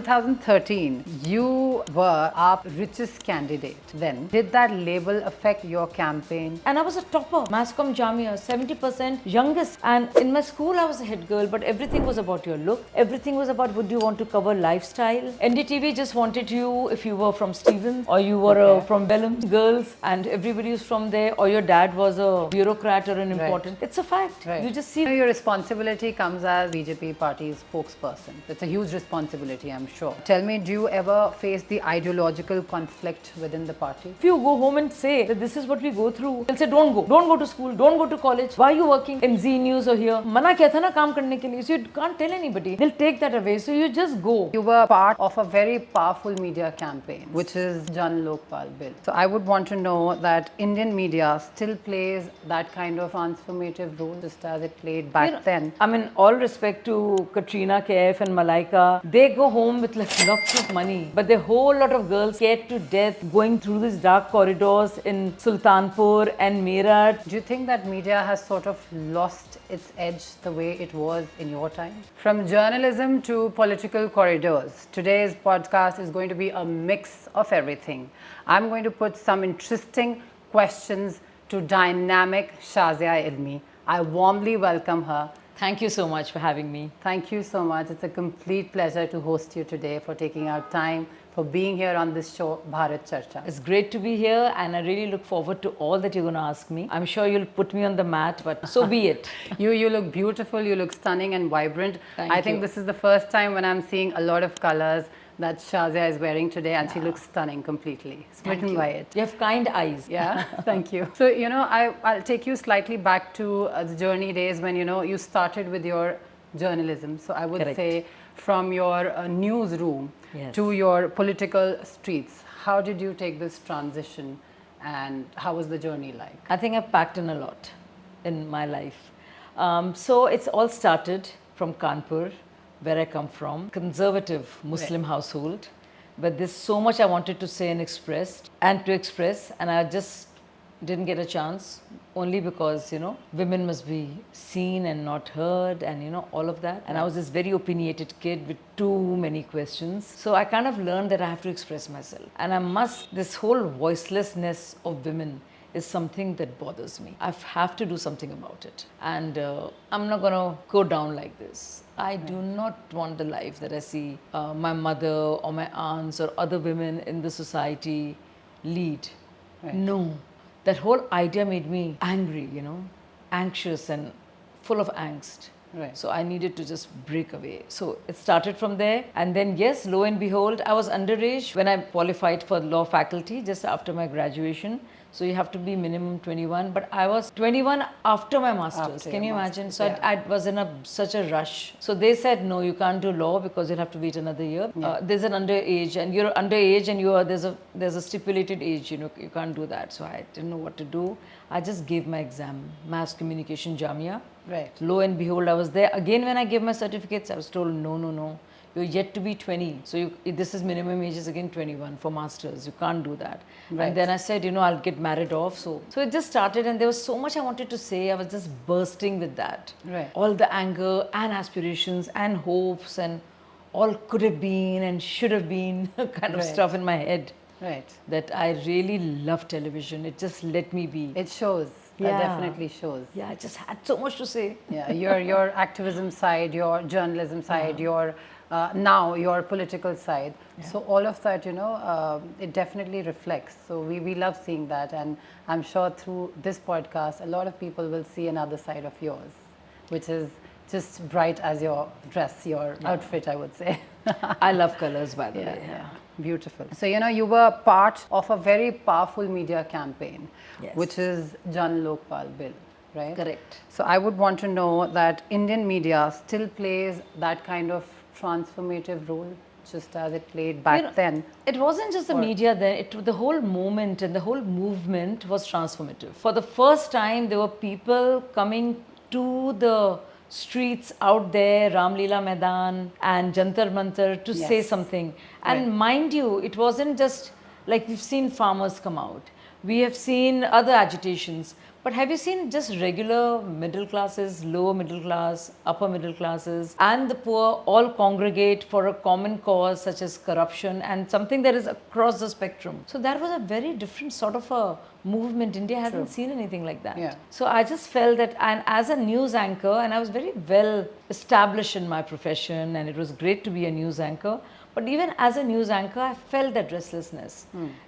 2013, you were our richest candidate then. Did that label affect your campaign? And I was a topper, Masscom Jamia, 70% youngest. And in my school, I was a head girl, but everything was about your look. Everything was about would you want to cover lifestyle. NDTV just wanted you if you were from Stevens or you were from Bellum girls, and everybody was from there, or your dad was a bureaucrat or an important. It's a fact. You just see. Your responsibility comes as BJP party's spokesperson. It's a huge responsibility, I'm sure. Tell me, do you ever face the ideological conflict within the party? If you go home and say that this is what we go through, they'll say don't go to school, don't go to college. Why are you working in Z News or here? Mana kiya tha na kaam karne ke liye. So you can't tell anybody. They'll take that away. So you just go. You were part of a very powerful media campaign, which is Jan Lokpal bill. So I would want to know that Indian media still plays that kind of transformative role just as it played back then. I mean, all respect to Katrina Kaif and Malaika, they go home with like lots of money, but the whole lot of girls scared to death going through these dark corridors in Sultanpur and Meerut. Do you think that media has sort of lost its edge the way it was in your time? From journalism to political corridors, today's podcast is going to be a mix of everything. I'm going to put some interesting questions to dynamic Shazia Ilmi. I warmly welcome her. Thank you so much for having me. Thank you so much. It's a complete pleasure to host you today, for taking out time, for being here on this show, Bharat Charcha. It's great to be here, and I really look forward to all that you're going to ask me. I'm sure you'll put me on the mat, but so be it. You look beautiful, you look stunning and vibrant. Thank I think this is the first time when I'm seeing a lot of colors that Shazia is wearing today, and she looks stunning completely. Smitten by it. You have kind eyes. Yeah, thank you. So, I'll take you slightly back to the journey days when, you started with your journalism. So I would say from your newsroom to your political streets. How did you take this transition, and how was the journey like? I think I've packed in a lot in my life. So it's all started from Kanpur, where I come from, conservative Muslim household, but there's so much I wanted to say and express, and I just didn't get a chance, only because, women must be seen and not heard, and, all of that. And I was this very opinionated kid with too many questions. So I kind of learned that I have to express myself. And this whole voicelessness of women is something that bothers me. I have to do something about it. And I'm not going to go down like this. I do not want the life that I see my mother or my aunts or other women in the society lead. No. That whole idea made me angry, anxious and full of angst. So I needed to just break away. So it started from there. And then, yes, lo and behold, I was underage when I qualified for law faculty just after my graduation. So you have to be minimum 21. But I was 21 after my master's. Can you imagine? So I was in such a rush. So they said, no, you can't do law because you'll have to wait another year. There's an underage, and you're underage, and there's a stipulated age. You can't do that. So I didn't know what to do. I just gave my exam, Mass Communication Jamia. Lo and behold, I was there. Again, when I gave my certificates, I was told, no. You're yet to be 20. So this is minimum age is again 21 for masters. You can't do that. And then I said, I'll get married off. So it just started, and there was so much I wanted to say. I was just bursting with that. All the anger and aspirations and hopes and all could have been and should have been kind of stuff in my head. That I really love television. It just let me be. It shows. That definitely shows. Yeah, I just had so much to say. Yeah, your activism side, your journalism side, your now your political side. So all of that, it definitely reflects. So we love seeing that, and I'm sure through this podcast, a lot of people will see another side of yours, which is just bright as your dress, your outfit, I would say. I love colors, by the way. Yeah. Beautiful. So, you were part of a very powerful media campaign, which is Jan Lokpal bill, right? Correct. So, I would want to know that Indian media still plays that kind of transformative role, just as it played back then. It wasn't just the media then, the whole moment and the whole movement was transformative. For the first time, there were people coming to the streets out there, Ramleela Maidan and Jantar Mantar, to say something. And mind you, it wasn't just like we've seen farmers come out. We have seen other agitations. But have you seen just regular middle classes, lower middle class, upper middle classes, and the poor all congregate for a common cause such as corruption and something that is across the spectrum? So that was a very different sort of a movement. India hasn't seen anything like that. Yeah. So I just felt that, and as a news anchor, and I was very well established in my profession, and it was great to be a news anchor. But even as a news anchor, I felt that restlessness.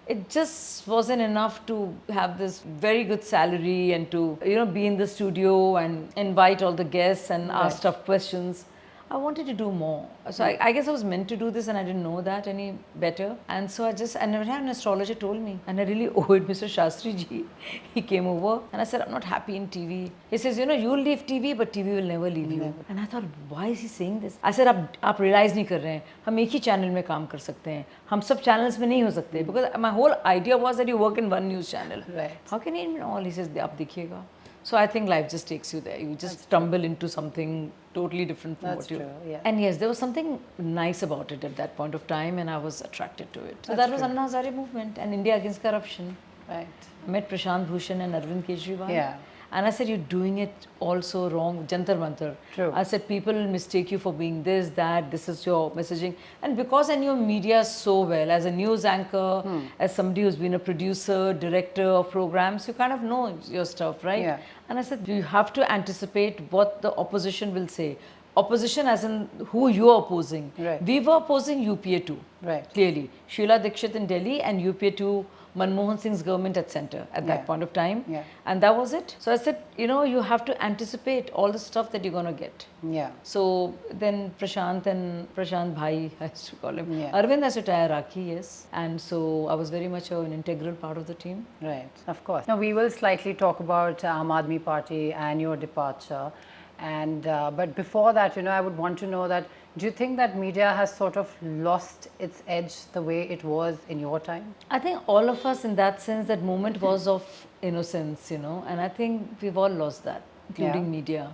It just wasn't enough to have this very good salary and to, be in the studio and invite all the guests and ask tough questions. I wanted to do more. So I guess I was meant to do this and I didn't know that any better. And so and an astrologer told me, and I really owe it Mr. Shastri ji. He came over and I said, I'm not happy in TV. He says, you'll leave TV, but TV will never leave you. And I thought, why is he saying this? I said, आप realize नहीं कर रहे हैं. हम एक ही channel में काम कर सकते हैं. हम सब channels में नहीं हो सकते. Because my whole idea was that you work in one news channel. Right. How can you in all? He says, आप देखिएगा. So I think life just takes you there. You just stumble into something totally different from what you... That's true, yeah. And yes, there was something nice about it at that point of time and I was attracted to it. So that was Anna Hazare movement and India Against Corruption. Right. I met Prashant Bhushan and Arvind Kejriwal. Yeah. And I said, you're doing it all so wrong. Jantar Mantar. True. I said, people will mistake you for being this, that, this is your messaging. And because I knew media so well, as a news anchor, as somebody who's been a producer, director of programs, you kind of know your stuff, right? Yeah. And I said, you have to anticipate what the opposition will say. Opposition as in who you are opposing. Right. We were opposing UPA 2. Right. Clearly. Sheila Dikshit in Delhi and UPA 2 Manmohan Singh's government at center at that point of time. Yeah. And that was it. So I said, you have to anticipate all the stuff that you're going to get. Yeah. So then Prashant Bhai, I used to call him. Yeah. Arvind has to tie Rakhi, yes. And so I was very much an integral part of the team. Right, of course. Now we will slightly talk about Aam Aadmi Party and your departure. And but before that, I would want to know that, do you think that media has sort of lost its edge the way it was in your time? I think all of us in that sense, that moment was of innocence, and I think we've all lost that, including media.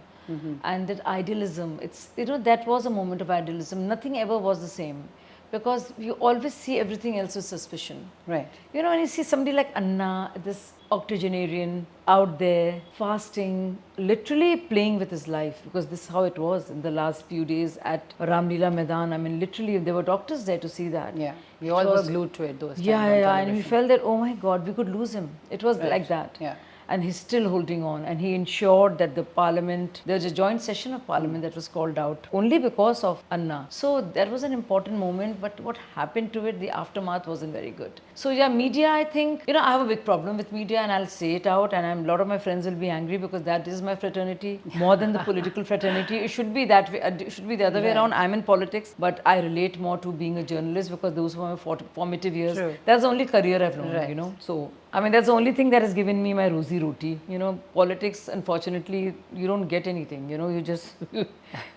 And that idealism, that was a moment of idealism. Nothing ever was the same. Because you always see everything else with suspicion. Right. When you see somebody like Anna, this octogenarian out there, fasting, literally playing with his life, because this is how it was in the last few days at Ramlila Maidan. I mean, literally, there were doctors there to see that. Yeah, we all were glued to it those times. Yeah, and we felt that, oh my God, we could lose him. It was like that. Yeah. And he's still holding on, and he ensured that the parliament, there was a joint session of parliament that was called out only because of Anna. So that was an important moment, but what happened to it, the aftermath wasn't very good. So yeah, media, I think, I have a big problem with media, and I'll say it out, and a lot of my friends will be angry because that is my fraternity, more than the political fraternity. It should be that way, it should be the other way around. I'm in politics, but I relate more to being a journalist because those were my formative years. True. That's the only career I've known, So, I mean, that's the only thing that has given me my rosy roti. Politics, unfortunately, you don't get anything. You just,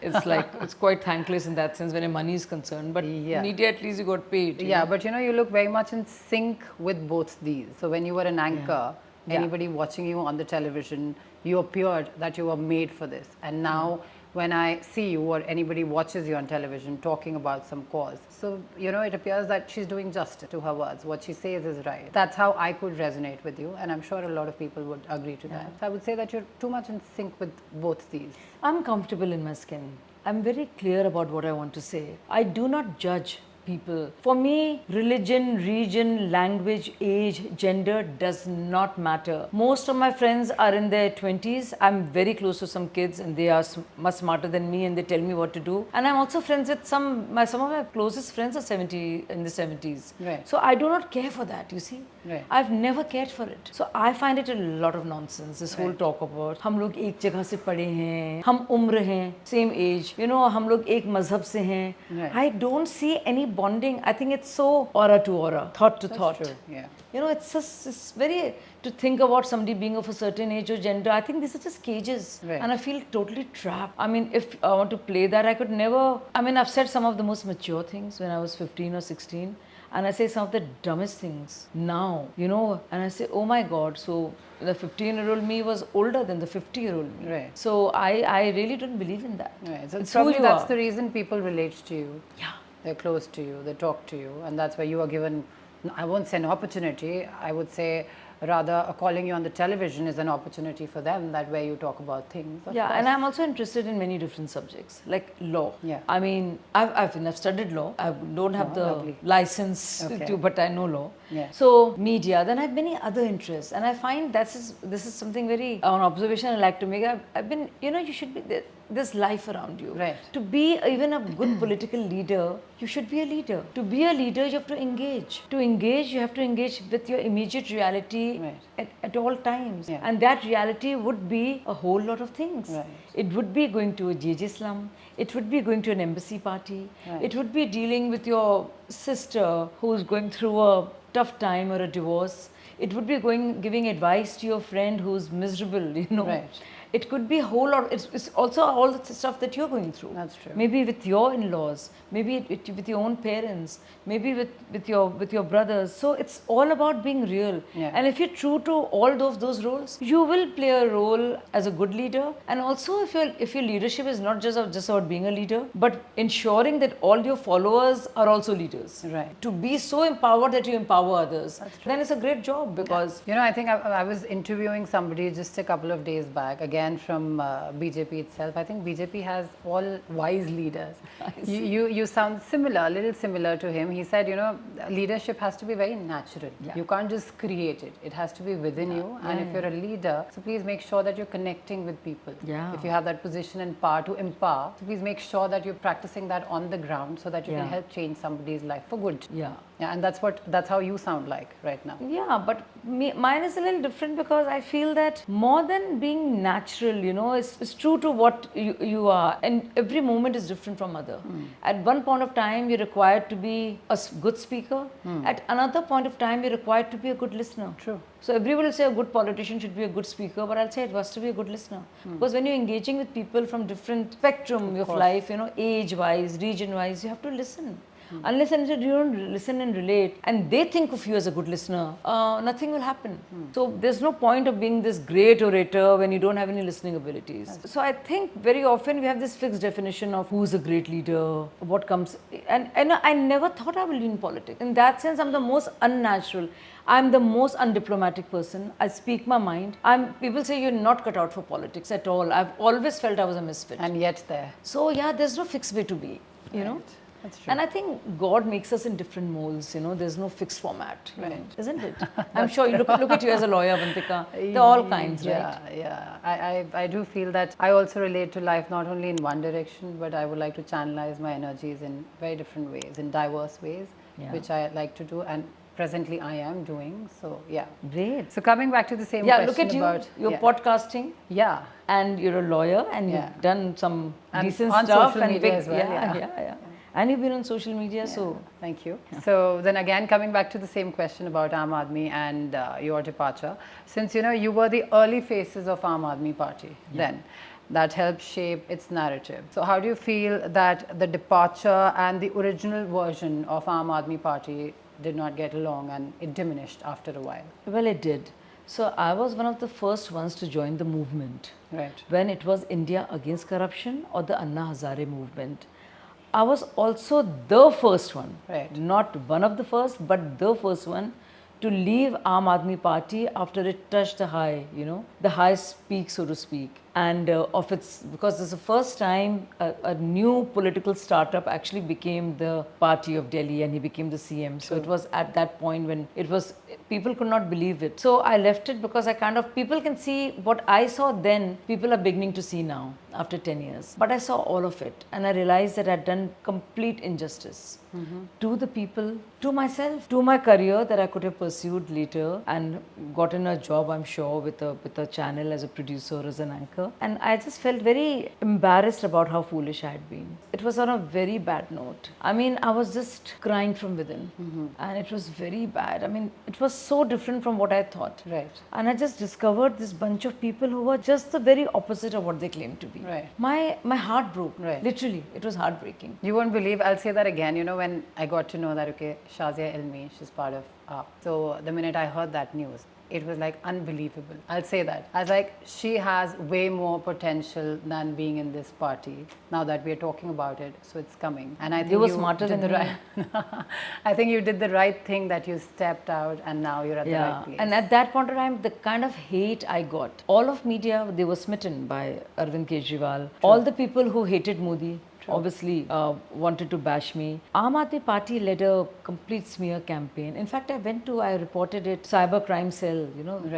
it's like, it's quite thankless in that sense when your money is concerned. But media, at least you got paid. Yeah, but you look very much in sync with both these. So when you were an anchor, anybody watching you on the television, you appeared that you were made for this. And now, when I see you or anybody watches you on television talking about some cause. So, it appears that she's doing justice to her words. What she says is right. That's how I could resonate with you, and I'm sure a lot of people would agree to that. So I would say that you're too much in sync with both these. I'm comfortable in my skin. I'm very clear about what I want to say. I do not judge people. For me, religion, region, language, age, gender does not matter. Most of my friends are in their 20s. I'm very close to some kids and they are much smarter than me and they tell me what to do. And I'm also friends with some of my closest friends are in the 70s. Right. So I do not care for that, you see. Right. I've never cared for it. So I find it a lot of nonsense, this whole talk about हम लोग एक जगह से पढ़े हैं, हम उम्र हैं, same age, हम लोग एक मजहब से हैं. I don't see any bonding. I think it's so aura to aura, thought to thought. True. Yeah. It's very, to think about somebody being of a certain age or gender, I think these are just cages. Right. And I feel totally trapped. I mean, if I want to play that, I could never, I've said some of the most mature things when I was 15 or 16. And I say some of the dumbest things now, and I say, oh my God, so the 15-year-old me was older than the 50-year-old me. Right. So I really don't believe in that. Right. So It's probably who you that's are. the reason people relate to you. Yeah. They're close to you, they talk to you, and that's why you are given, I won't say an opportunity, I would say rather calling you on the television is an opportunity for them, that where you talk about things. Of Yeah, course. and I'm also interested in many different subjects, like law. Yeah. I mean, I've studied law. I don't have the lovely. license Okay. to, but I know law. Yeah. So media. Then I have many other interests, and I find this is something very an observation I like to make. I've been, you should be there's life around you. Right. To be even a good political leader, you should be a leader. To be a leader, you have to engage. To engage, you have to engage with your immediate reality Right. at all times. Yeah. And that reality would be a whole lot of things. Right. It would be going to a JJ slum. It would be going to an embassy party. Right. It would be dealing with your sister who's going through a tough time or a divorce. It would be giving advice to your friend who's miserable. Right. It could be a whole lot. It's also all the stuff that you're going through. That's true. Maybe with your in-laws, maybe with your own parents, maybe with your brothers. So it's all about being real. Yeah. And if you're true to all those roles, you will play a role as a good leader. And also, if your leadership is not just about being a leader, but ensuring that all your followers are also leaders. Right. To be so empowered that you empower others, then it's a great job because. I think I was interviewing somebody just a couple of days back, again from BJP itself. I think BJP has all wise leaders. You sound similar, a little similar to him. He said, leadership has to be very natural. Yeah. You can't just create it. It has to be within you. And if you're a leader, so please make sure that you're connecting with people. Yeah. If you have that position and power to empower, so please make sure that you're practicing that on the ground so that you can help change somebody's life for good. Yeah. Yeah, and that's how you sound like right now. Yeah, but mine is a little different because I feel that more than being natural, it's true to what you are, and every moment is different from other. At one point of time, you're required to be a good speaker. At another point of time, you're required to be a good listener. True. So everybody will say a good politician should be a good speaker, but I'll say it has to be a good listener. Because when you're engaging with people from different spectrum of life, age-wise, region-wise, you have to listen. Unless and until you don't listen and relate, and they think of you as a good listener, nothing will happen. So there's no point of being this great orator when you don't have any listening abilities. So I think very often we have this fixed definition of who's a great leader, what comes, and I never thought I will be in politics. In that sense, I'm the most unnatural. I'm the most undiplomatic person. I speak my mind. People say you're not cut out for politics at all. I've always felt I was a misfit. And yet there. So yeah, there's no fixed way to be, you know. That's true. And I think God makes us in different molds, there's no fixed format, isn't it? I'm sure you look at you as a lawyer, Avantika. There are all kinds, right? Yeah. I do feel that I also relate to life not only in one direction, but I would like to channelize my energies in very different ways, in diverse ways, which I like to do, and presently I am doing. So yeah. Great. So coming back to the same Yeah, question look at you. about You're podcasting. Yeah. And you're a lawyer, and you've done some and decent on stuff social media as well. Yeah. And you've been on social media, so. Thank you. So then again, coming back to the same question about Aam Aadmi and your departure, since you were the early faces of Aam Aadmi Party then, that helped shape its narrative. So how do you feel that the departure and the original version of Aam Aadmi Party did not get along and it diminished after a while? Well, it did. So I was one of the first ones to join the movement. Right. When it was India Against Corruption or the Anna Hazare movement. I was also the first one, not one of the first, but the first one to leave Aam Aadmi Party after it touched the high, the highest peak, so to speak. And because this is the first time a new political startup actually became the party of Delhi, and he became the CM. So it was at that point when people could not believe it. So I left it because people can see what I saw then, people are beginning to see now after 10 years. But I saw all of it, and I realized that I'd done complete injustice to the people, to myself, to my career that I could have pursued later and gotten a job, I'm sure, with a channel as a producer, as an anchor. And I just felt very embarrassed about how foolish I had been. It was on a very bad note. I mean, I was just crying from within. And it was very bad. I mean, it was so different from what I thought. Right. And I just discovered this bunch of people who were just the very opposite of what they claimed to be. Right. My heart broke. Right. Literally, it was heartbreaking. You won't believe, I'll say that again, when I got to know that, Shazia Ilmi, she's part of AAP. So the minute I heard that news, it was like unbelievable. I'll say that. I was like, she has way more potential than being in this party. Now that we're talking about it, so it's coming. And I think you were smarter did than the me. right. I think you did the right thing that you stepped out, and now you're at the right place. And at that point of time, the kind of hate I got, all of media, they were smitten by Arvind Kejriwal. All the people who hated Modi, obviously wanted to bash me. Aam Aadmi Party led a complete smear campaign. In fact, I reported it, cyber crime cell,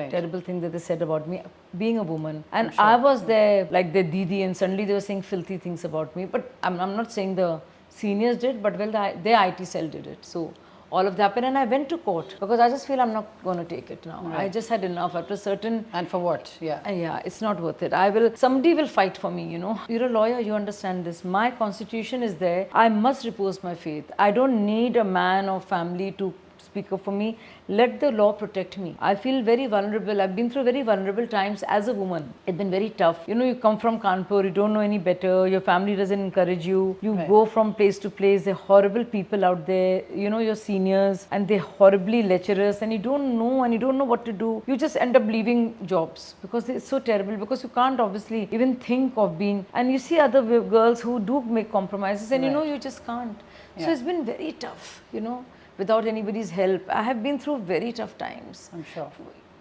terrible thing that they said about me, being a woman. And I was there like the Didi, and suddenly they were saying filthy things about me. But I'm not saying the seniors did, but well, their IT cell did it. So all of that happened, and I went to court because I just feel I'm not going to take it now. I just had enough after certain. And for what? Yeah, it's not worth it. Somebody will fight for me, You're a lawyer, you understand this. My constitution is there. I must repose my faith. I don't need a man or family to speak up for me. Let the law protect me. I feel very vulnerable. I've been through very vulnerable times as a woman. It's been very tough. You come from Kanpur, you don't know any better, your family doesn't encourage you. You go from place to place, there are horrible people out there, your seniors, and they're horribly lecherous, and you don't know what to do. You just end up leaving jobs because it's so terrible, because you can't obviously even think of being, and you see other girls who do make compromises, and you just can't. So it's been very tough, without anybody's help. I have been through very tough times. I'm sure.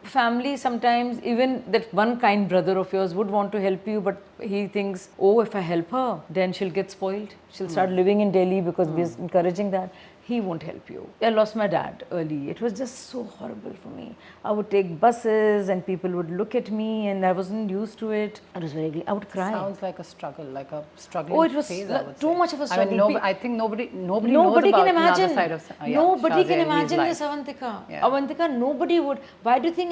Family sometimes, even that one kind brother of yours would want to help you, but he thinks, oh, if I help her, then she'll get spoiled. She'll start living in Delhi because we're encouraging that. He won't help you. I lost my dad early. It was just so horrible for me. I would take buses and people would look at me and I wasn't used to it. I was very, I would cry. Sounds like a struggle, like a struggling phase, I would too say. much of a struggle. I mean, I think nobody knows about can imagine. Another side of Nobody Shazia can Ilmi's imagine life. this, Avantika. Yeah. Avantika, nobody would. Why do you think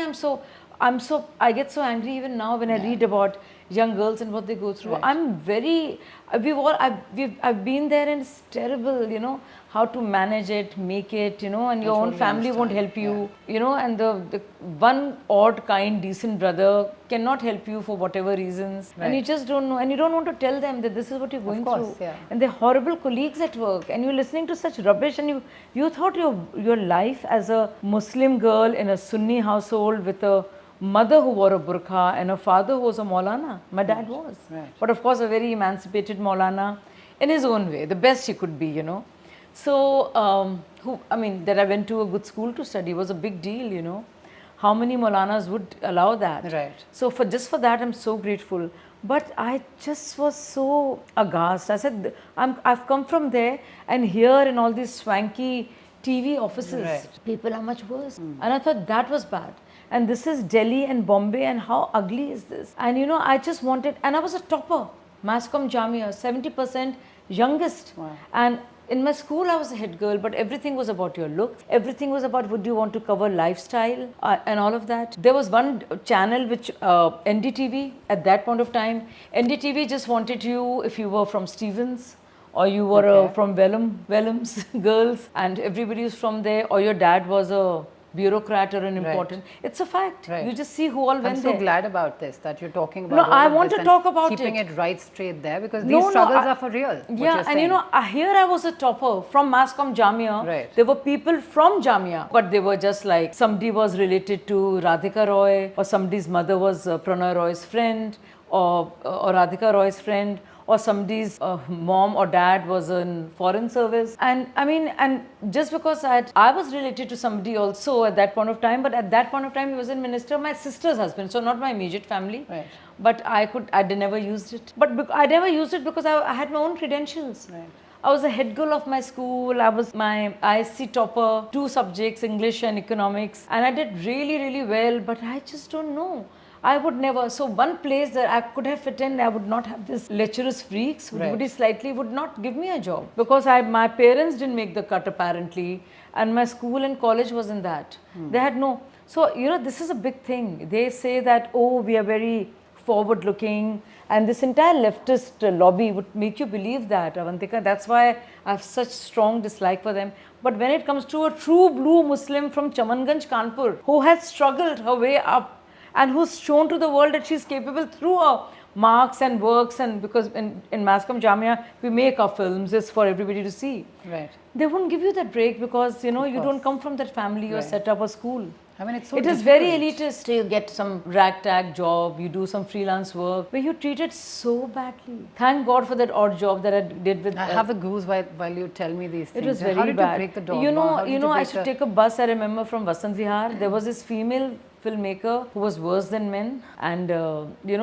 I get so angry even now when I read about young girls and what they go through. I'm very, I've been there, and it's terrible, how to manage it, make it, and your own family won't help you, and the one odd kind, decent brother cannot help you for whatever reasons, and you just don't know, and you don't want to tell them that this is what you're going through. And they're horrible colleagues at work, and you're listening to such rubbish, and you thought your life as a Muslim girl in a Sunni household with a mother who wore a burqa and a father who was a Maulana. My dad was. But of course a very emancipated Maulana in his own way, the best he could be, So, that I went to a good school to study was a big deal, How many Maulanas would allow that? So for that I'm so grateful. But I just was so aghast. I said, I've come from there, and here in all these swanky TV offices, people are much worse. And I thought that was bad. And this is Delhi and Bombay, and how ugly is this? And I just wanted, and I was a topper, Mascom Jamia, 70% youngest. And in my school I was a head girl, but everything was about your look. Everything was about, would you want to cover lifestyle and all of that. There was one channel which, NDTV at that point of time, NDTV just wanted you if you were from Stevens, or you were from Wellams girls, and everybody was from there, or your dad was a bureaucrat or an important. It's a fact. You just see who all went there. I'm so glad about this, that you're talking about. No, I want to talk about keeping it right straight there, because these struggles are for real. Yeah, and here I was a topper from Mascom Jamia. There were people from Jamia, but they were just like, somebody was related to Radhika Roy, or somebody's mother was Pranay Roy's friend, or Radhika Roy's friend, or somebody's mom or dad was in foreign service. And and just because I was related to somebody also at that point of time, but at that point of time he was a minister, my sister's husband, so not my immediate family. But I never used it. But I never used it because I had my own credentials. I was the head girl of my school. I was my ISC topper, 2 subjects, English and economics. And I did really, really well, but I just don't know. I would never, so one place that I could have fit in, I would not have this lecherous freaks who slightly would not give me a job. Because my parents didn't make the cut apparently, and my school and college wasn't that. They had no, so this is a big thing. They say that, oh, we are very forward looking, and this entire leftist lobby would make you believe that, Avantika. That's why I have such strong dislike for them. But when it comes to a true blue Muslim from Chamanganj, Kanpur, who has struggled her way up, and who's shown to the world that she's capable through her marks and works, and because in Mascom Jamia, we make our films, it's for everybody to see. They won't give you that break because, you don't come from that family or set up a school. I mean, it's so It is very elitist. So you get some ragtag job, you do some freelance work, where you're treated so badly. Thank God for that odd job that I did with. I have the goose while you tell me these things. It was very How did bad. you break the dogma? You know, How did I break should take a bus. I remember from Vasant Vihar, there was this female filmmaker who was worse than men, and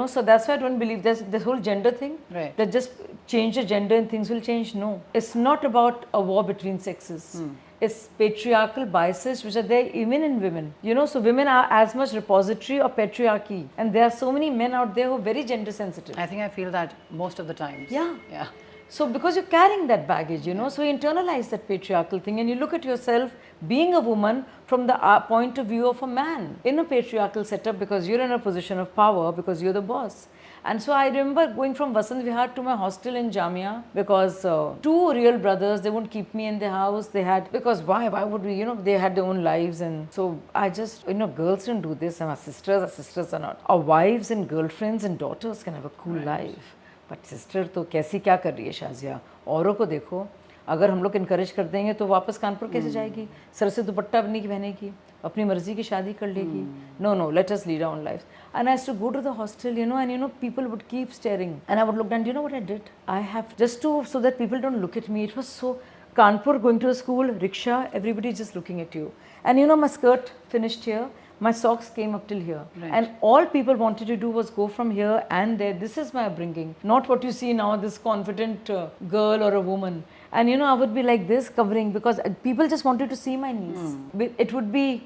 so that's why I don't believe there's this whole gender thing. Right. That just change the gender and things will change. No, it's not about a war between sexes. It's patriarchal biases which are there even in women. So women are as much repository of patriarchy, and there are so many men out there who are very gender sensitive. I think I feel that most of the times. Yeah. So because you're carrying that baggage, so you internalize that patriarchal thing, and you look at yourself being a woman from the point of view of a man in a patriarchal setup, because you're in a position of power, because you're the boss. And so I remember going from Vasant Vihar to my hostel in Jamia, because two real brothers, they wouldn't keep me in their house. They had, because why would we, they had their own lives. And so I just, girls don't do this, and our sisters are not. Our wives and girlfriends and daughters can have a cool life. But sister तो कैसी क्या कर रही है शाजिया? औरों को देखो, अगर हम लोग इनकरेज कर देंगे तो वापस कानपुर कैसे जाएगी? सर से दुपट्टा भी नहीं पहनेगी, अपनी मर्जी की शादी कर लेगी. No, let us lead our own lives. And I used to go to the hostel, and people would keep staring, and I would look down. Do you know what I did? I have so that people don't look at me. It was so Kanpur, going to a school, rickshaw, everybody just looking at you. And my skirt finished here. My socks came up till here. Right. And all people wanted to do was go from here and there. This is my upbringing. Not what you see now, this confident girl or a woman. And I would be like this, covering, because people just wanted to see my knees. It would be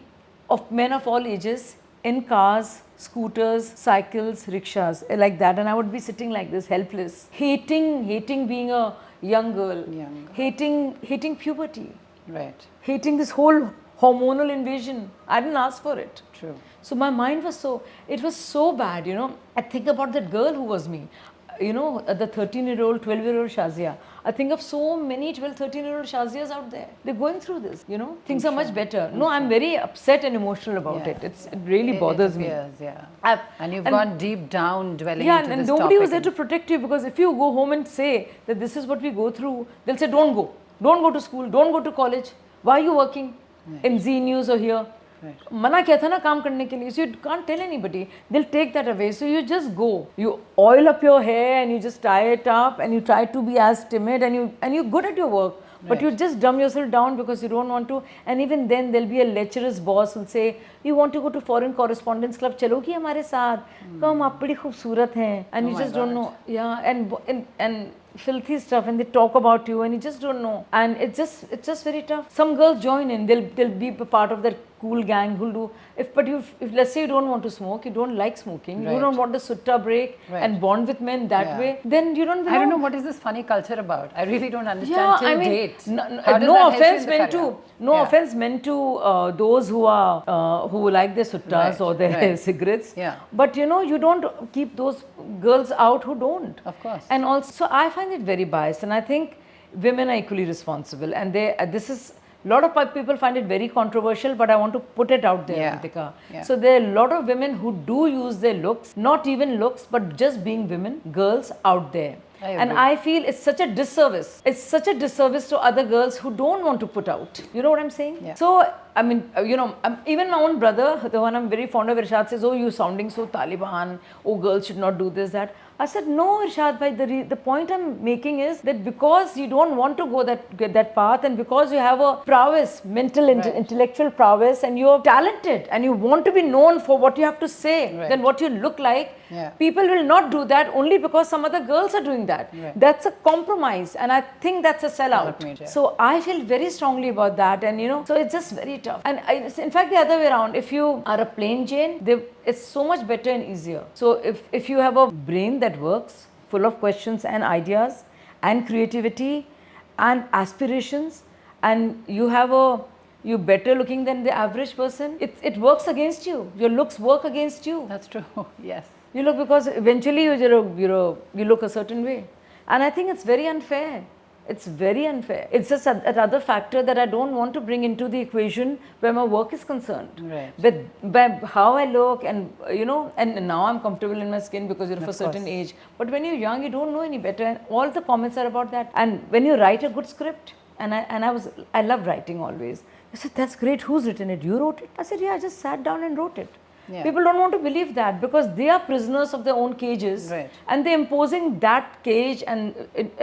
of men of all ages, in cars, scooters, cycles, rickshaws, like that. And I would be sitting like this, helpless, hating being a young girl, hating puberty. Right. Hating this whole hormonal invasion. I didn't ask for it. True. So my mind was it was so bad, I think about that girl who was me. The 13-year-old, 12-year-old Shazia. I think of so many 12, 13-year-old Shazias out there. They're going through this, Things are much better. No, I'm very upset and emotional about it. It really bothers me. Yeah. And you've gone deep down dwelling into this topic. Yeah, and nobody was there to protect you, because if you go home and say that this is what we go through, they'll say, don't go. Don't go to school. Don't go to college. Why are you working in Z News or here? मना किया था ना काम करने के लिए. So you can't tell anybody. They'll take that away. So you just go. You oil up your hair and you just tie it up and you try to be as timid and you're good at your work. But you just dumb yourself down because you don't want to. And even then there'll be a lecherous boss who'll say, you want to go to foreign correspondence club, चलोगी हमारे साथ? कम आप बड़ी खूबसूरत हैं. And you just don't know. Yeah, and filthy stuff, and they talk about you and you just don't know, and it's just very tough. Some girls join in, they'll be part of that cool gang who'll do, if let's say you don't want to smoke, you don't like smoking, you don't want the sutta break and bond with men that way, then you don't belong. I don't know what is this funny culture about. I really don't understand till date. No offense meant to those who are who like their suttas or their cigarettes, but you don't keep those girls out who don't. Of course. And also I find it very biased, and I think women are equally responsible, and this is a lot of people find it very controversial, but I want to put it out there, Avantika. So there are a lot of women who do use their looks, not even looks, but just being women, girls out there. And I feel it's such a disservice. It's such a disservice to other girls who don't want to put out. You know what I'm saying? Yeah. So, I mean, even my own brother, the one I'm very fond of, Irshad, says, oh, you're sounding so Taliban. Oh, girls should not do this, that. I said, no, Irshad bhai, the point I'm making is that because you don't want to go that path, and because you have a prowess, mental, intellectual prowess, and you're talented, and you want to be known for what you have to say, than what you look like, people will not do that only because some other girls are doing that. That's a compromise, and I think that's a sellout. So I feel very strongly about that, and so it's just very tough. And in fact, the other way around, if you are a plain Jane, it's so much better and easier. So if you have a brain that works, full of questions and ideas and creativity and aspirations, and you're better looking than the average person, it works against you. Your looks work against you. That's true. Yes. You look, because eventually you look a certain way, and I think it's very unfair. It's very unfair. It's just another factor that I don't want to bring into the equation where my work is concerned. By how I look, and and now I'm comfortable in my skin because you're of a certain age. But when you're young, you don't know any better, and all the comments are about that. And when you write a good script, and I love writing always. I said, that's great. Who's written it? You wrote it? I said, yeah, I just sat down and wrote it. Yeah. People don't want to believe that because they are prisoners of their own cages, Right. and they're imposing that cage and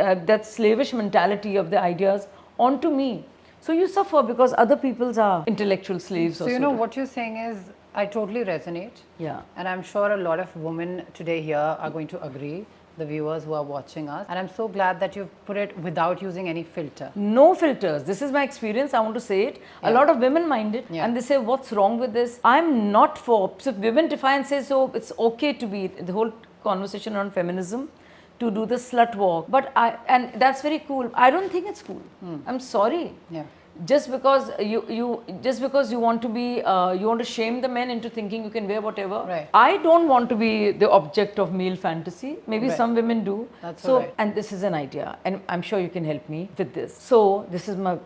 that slavish mentality of the ideas onto me. So you suffer because other people's are intellectual slaves. So, you know, what you're saying is, I totally resonate. Yeah. And I'm sure a lot of women today here are going to agree, the viewers who are watching us. And I'm so glad that you've put it without using any filter. No filters. This is my experience. I want to say it. Yeah. A lot of women mind it, Yeah. and they say, what's wrong with this? I'm not for. So women defy and say, so it's okay to be, the whole conversation on feminism, to do the slut walk. But and that's very cool. I don't think it's cool. I'm sorry. Yeah. Just because you want to be you want to shame the men into thinking you can wear whatever. Right. I don't want to be the object of male fantasy. Maybe Right. some women do. That's so all right. and this is an idea, and I'm sure you can help me with this. So this is my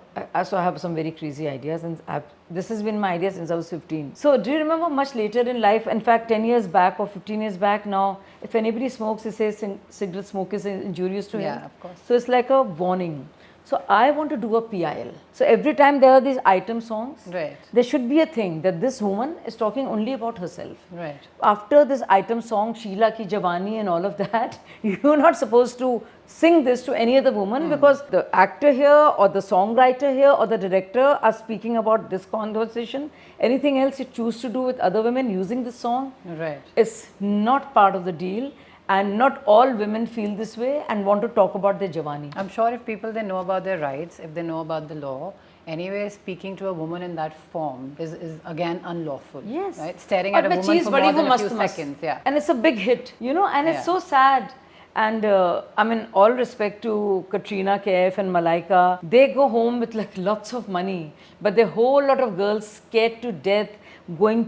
so I have some very crazy ideas, and this has been my idea since I was 15. So do you remember much later in life, in fact 10 years back or 15 years back now, if anybody smokes, they say cigarette smoke is injurious to him. Yeah, of course. So it's like a warning. So I want to do a PIL. So every time there are these item songs, Right. there should be a thing that this woman is talking only about herself. Right. After this item song, Sheila Ki Jawani and all of that, you're not supposed to sing this to any other woman because the actor here or the songwriter here or the director are speaking about this conversation. Anything else you choose to do with other women using this song Right. is not part of the deal. And not all women feel this way and want to talk about their Jawani. I'm sure if people, they know about their rights, if they know about the law, anyway, speaking to a woman in that form is again unlawful. Yes. Right? Staring at a woman for more than a few seconds. Yeah. And it's a big hit, you know, and Yeah. it's so sad. And I mean, all respect to Katrina Kaif and Malaika, they go home with like lots of money, but the whole lot of girls scared to death going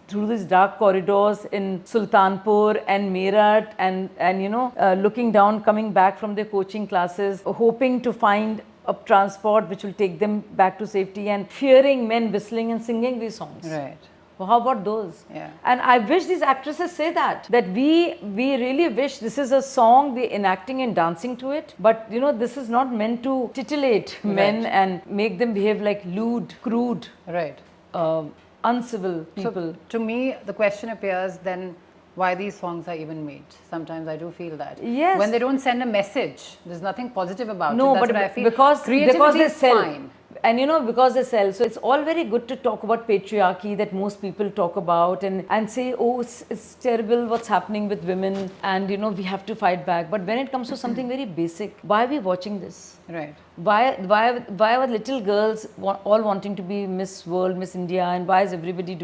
through these dark corridors in Sultanpur and Meerut and you know, looking down, coming back from their coaching classes, hoping to find a transport which will take them back to safety and fearing men whistling and singing these songs. Right. Well, how about those? Yeah. And I wish these actresses say that we really wish this is a song, we're enacting and dancing to it, but you know, this is not meant to titillate men and make them behave like lewd, crude, Right. uncivil people. So to me, the question appears then, why these songs are even made. Sometimes I do feel that. Yes. When they don't send a message, there's nothing positive about No, it. That's but what I feel. because Creativity they is sell. fine. And you know, because they sell. So it's all very good to talk about patriarchy that most people talk about and say, oh, it's terrible what's happening with women and you know, we have to fight back. But when it comes to something very basic, why are we watching this? Right. Why are little girls all wanting to be Miss World, Miss India, and why is everybody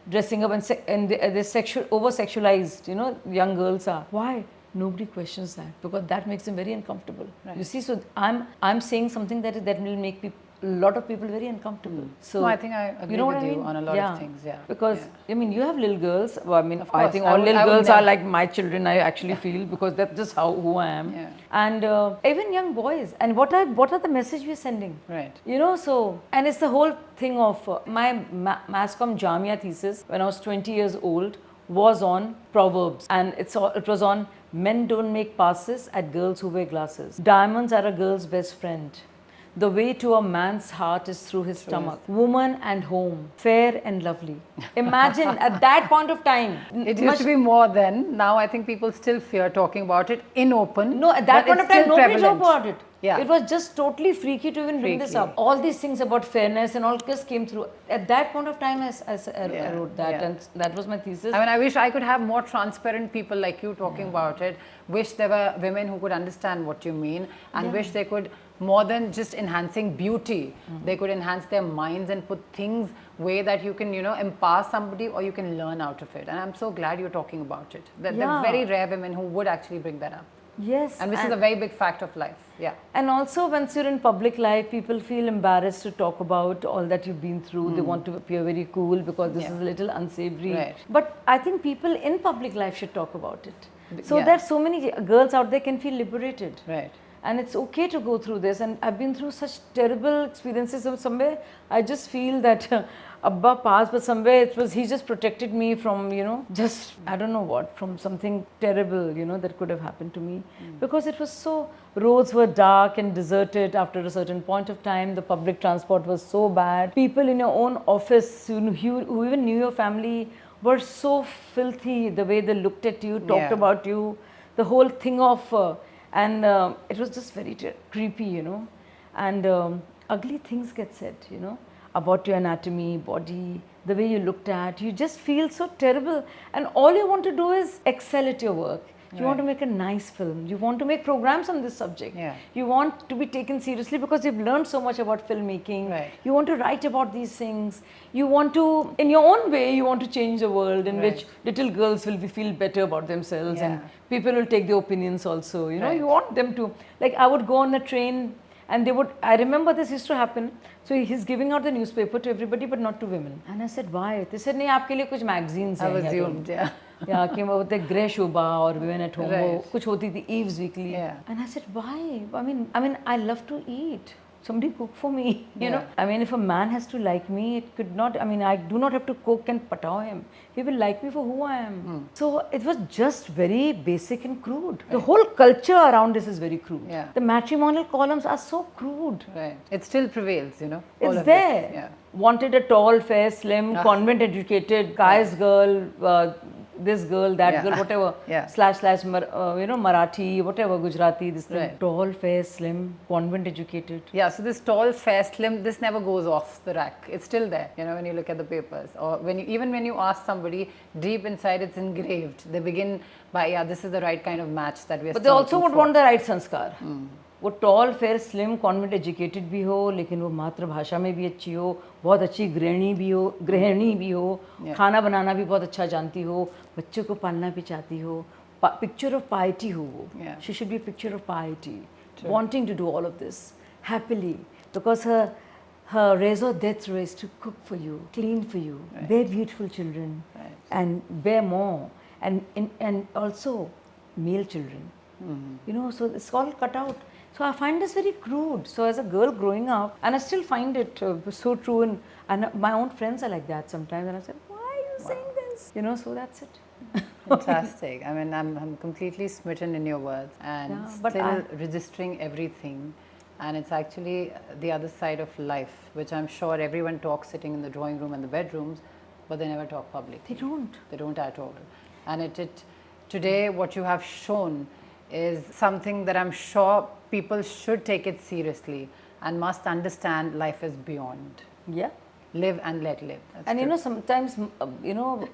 dressing up and they're over-sexualized, you know, young girls are. Why? Nobody questions that because that makes them very uncomfortable. Right. You see, so I'm saying something that will make a lot of people very uncomfortable. So No, I think I agree you know with what I you mean? on a lot of things. Yeah. Because Yeah. I mean, you have little girls. Well, I mean, Of I course, think I all would- little I would girls are never- like my children. I actually feel because that's just who I am. Yeah. And even young boys. And what are the message we're sending? Right. You know, so, and it's the whole thing of my mass comm Jamia thesis when I was 20 years old was on Proverbs, and it was on men don't make passes at girls who wear glasses. Diamonds are a girl's best friend. The way to a man's heart is through his stomach. Woman and home, fair and lovely. Imagine at that point of time. It used to be more then. Now I think people still fear talking about it in open. No, at that but point it's of time, still nobody prevalent. talked about it. Yeah. It was just totally freaky to even bring this Freaky. up. All these things about fairness and all just came through. At that point of time, I Yeah, wrote that, yeah. and that was my thesis. I mean, I wish I could have more transparent people like you talking about it. Wish there were women who could understand what you mean, and wish they could, more than just enhancing beauty, they could enhance their minds and put things way that you can, you know, empower somebody or you can learn out of it. And I'm so glad you're talking about it. There are very rare women who would actually bring that up. Yes. And this is a very big fact of life. Yeah. And also, once you're in public life, people feel embarrassed to talk about all that you've been through. They want to appear very cool because this is a little unsavory. Right. But I think people in public life should talk about it. So Yeah. that so many girls out there can feel liberated. Right. And it's okay to go through this. And I've been through such terrible experiences of somewhere. I just feel that Abba passed, but somewhere it was, he just protected me from, you know, just, I don't know what, from something terrible, you know, that could have happened to me. Because it was so, roads were dark and deserted after a certain point of time. The public transport was so bad. People in your own office who even knew your family were so filthy, the way they looked at you, talked about you, the whole thing of, it was just very creepy, you know. And ugly things get said, you know, about your anatomy, body, the way you looked at. You just feel so terrible. And all you want to do is excel at your work. You want to make a nice film. You want to make programs on this subject. You want to be taken seriously because you've learned so much about filmmaking. You want to write about these things. You want to, in your own way, you want to change the world in which little girls will feel better about themselves and people will take their opinions also. You know, you want them to, like I would go on a train and they would, I remember this used to happen. So he's giving out the newspaper to everybody but not to women. And I said, why? They said, nahi, aapke liye kuch magazines I assumed, yeah, कि वो बोलते Grey Shobha or Women at Home, वो कुछ होती थी Eve's Weekly. And I said, why? I mean, I love to eat. Somebody cook for me, you know. I mean, if a man has to like me, it could not, I mean, I do not have to cook and patao him. He will like me for who I am. So it was just very basic and crude. The whole culture around this is very crude. The matrimonial columns are so crude. It still prevails, you know. It's there. Wanted a tall, fair, slim, convent educated, guy's girl, this girl, that girl, whatever, slash, you know, Marathi, whatever, Gujarati, this thing. Tall, fair, slim, convent educated. So this tall, fair, slim, this never goes off the rack. It's still there, you know, when you look at the papers. Or when you, even when you ask somebody, deep inside it's engraved. They begin by, this is the right kind of match that we are. But they also would want the right sanskar. वो tall fair slim convent educated भी हो लेकिन वो मातृभाषा में भी अच्छी हो, बहुत अच्छी गृहिणी भी हो, खाना बनाना भी बहुत अच्छा जानती हो, बच्चों को पालना भी चाहती हो, पिक्चर ऑफ पाइटी हो वो, she should be picture of पाइटी, wanting to do all of this happily because her raison d'etre is to cook for you, clean for you, bear beautiful children and bear more and also male children. You know, so it's all cut out. So I find this very crude. So as a girl growing up, and I still find it so true, and my own friends are like that sometimes, and I said, why are you saying this? You know, so that's it. Fantastic. I mean, I'm completely smitten in your words and still registering everything. And it's actually the other side of life, which I'm sure everyone talks sitting in the drawing room and the bedrooms, but they never talk publicly. They don't. They don't at all. And today, what you have shown is something that I'm sure people should take it seriously and must understand life is beyond. Live and let live. That's and true. You know, sometimes, you know,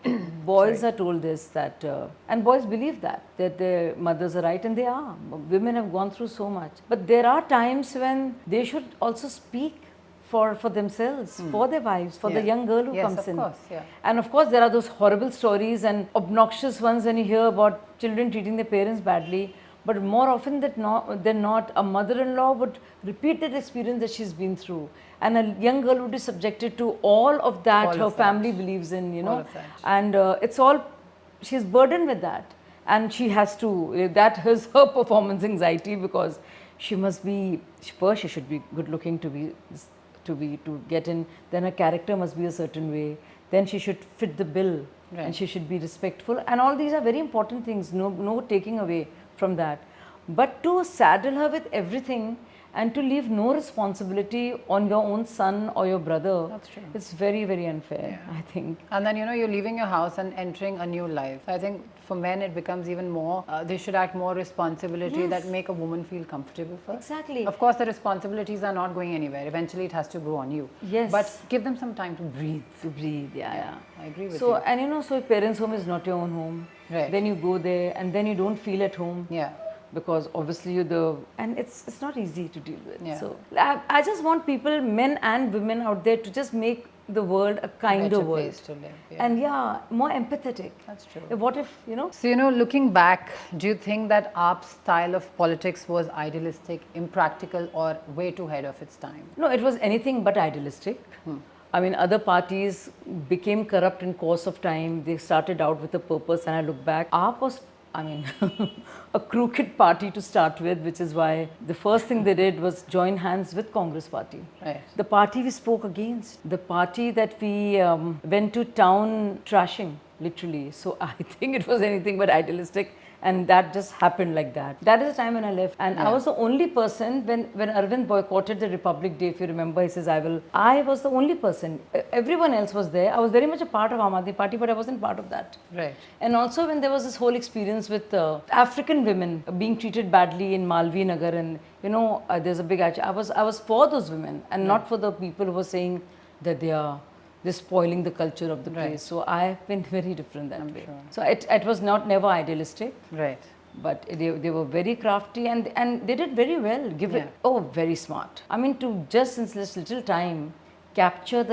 boys are told this, that, and boys believe that their mothers are right, and they are. Women have gone through so much. But there are times when they should also speak for themselves, for their wives, for the young girl who comes in. And of course, there are those horrible stories and obnoxious ones when you hear about children treating their parents badly. But more often than not, a mother-in-law would repeat that experience that she's been through. And a young girl would be subjected to all of that her family believes in, you know. And it's all, she's burdened with that. And she has to, that is her performance anxiety, because she must be, first she should be good looking to get in, then her character must be a certain way, then she should fit the bill, and she should be respectful. And all these are very important things, no taking away from that. But to saddle her with everything and to leave no responsibility on your own son or your brother, that's true. It's very, very unfair, I think. And then, you know, you're leaving your house and entering a new life. I think for men it becomes even more, they should act more responsibility that make a woman feel comfortable first. Exactly. Of course, the responsibilities are not going anywhere. Eventually it has to grow on you. But give them some time to breathe. I agree with you. And you know, so your parents' home is not your own home. Then you go there and then you don't feel at home. Because obviously and it's not easy to deal with. So I just want people, men and women out there, to just make the world a kinder world. Place to live. And more empathetic. That's true. What if, you know? So, you know, looking back, do you think that AAP's style of politics was idealistic, impractical, or way too ahead of its time? No, it was anything but idealistic. I mean, other parties became corrupt in course of time. They started out with a purpose, and I look back. AAP was I mean, a crooked party to start with, which is why the first thing they did was join hands with Congress party. Right. The party we spoke against, the party that we went to town trashing, literally. So I think it was anything but idealistic, and that just happened like that. That is the time when I left, and I was the only person when Arvind boycotted the Republic Day, if you remember, he says, I was the only person. Everyone else was there. I was very much a part of Aam Aadmi Party, but I wasn't part of that. Right. And also when there was this whole experience with African women being treated badly in Malvi Nagar, and there's a big action. I was for those women, and not for the people who were saying that they're spoiling the culture of the place. So I've been very different that way. Sure. So it was never idealistic. Right. But they were very crafty, and they did very well. Very smart. I mean, to just in this little time capture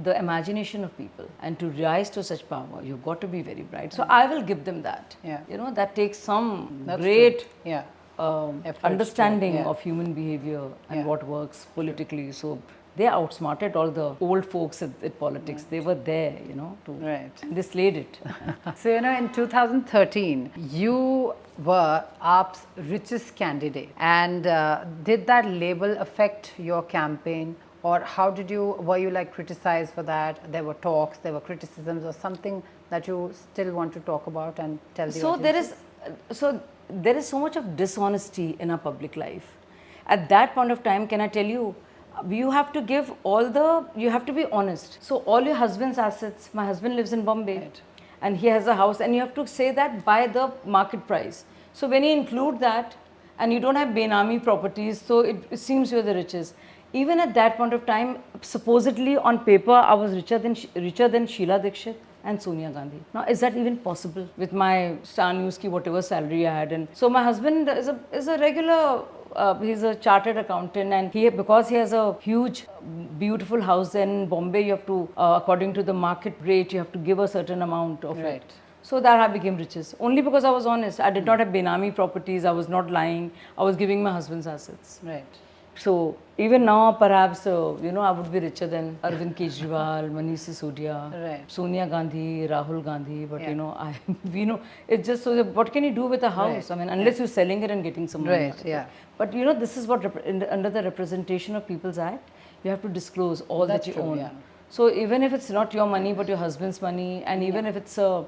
the imagination of people and to rise to such power, you've got to be very bright. So I will give them that. Yeah. That takes some That's great true. Yeah. understanding yeah. of human behavior and Yeah. what works politically. So they outsmarted all the old folks at politics. They were there, to Right. they slayed it. So, in 2013, you were AAP's richest candidate. And did that label affect your campaign? Or were you like criticized for that? There were talks, there were criticisms, or something that you still want to talk about and tell the audience? There is so much of dishonesty in our public life. At that point of time, can I tell you, you have to give you have to be honest. So all your husband's assets, my husband lives in Bombay, Right. and he has a house, and you have to say that by the market price. So when you include that, and you don't have Benami properties, so it seems you're the richest. Even at that point of time, supposedly on paper, I was richer than Sheila Dikshit and Sonia Gandhi. Now, is that even possible with my Star News ki whatever salary I had? And so my husband is a regular. He's a chartered accountant, and because he has a huge, beautiful house in Bombay, you have to, according to the market rate, you have to give a certain amount of Right. it. So that I became richest. Only because I was honest. I did not have Benami properties. I was not lying. I was giving my husband's assets. Right. So even now, perhaps, I would be richer than Arvind Kejriwal, Manish Sisodia, Right. Sonia Gandhi, Rahul Gandhi. But, Yeah. it's just so that what can you do with a house? Right. I mean, unless you're selling it and getting some money. Right, out of yeah. it. But, this is what, under the Representation of People's Act, you have to disclose all That's that you true, own. yeah. So even if it's not your money, but your husband's money, and even if it's a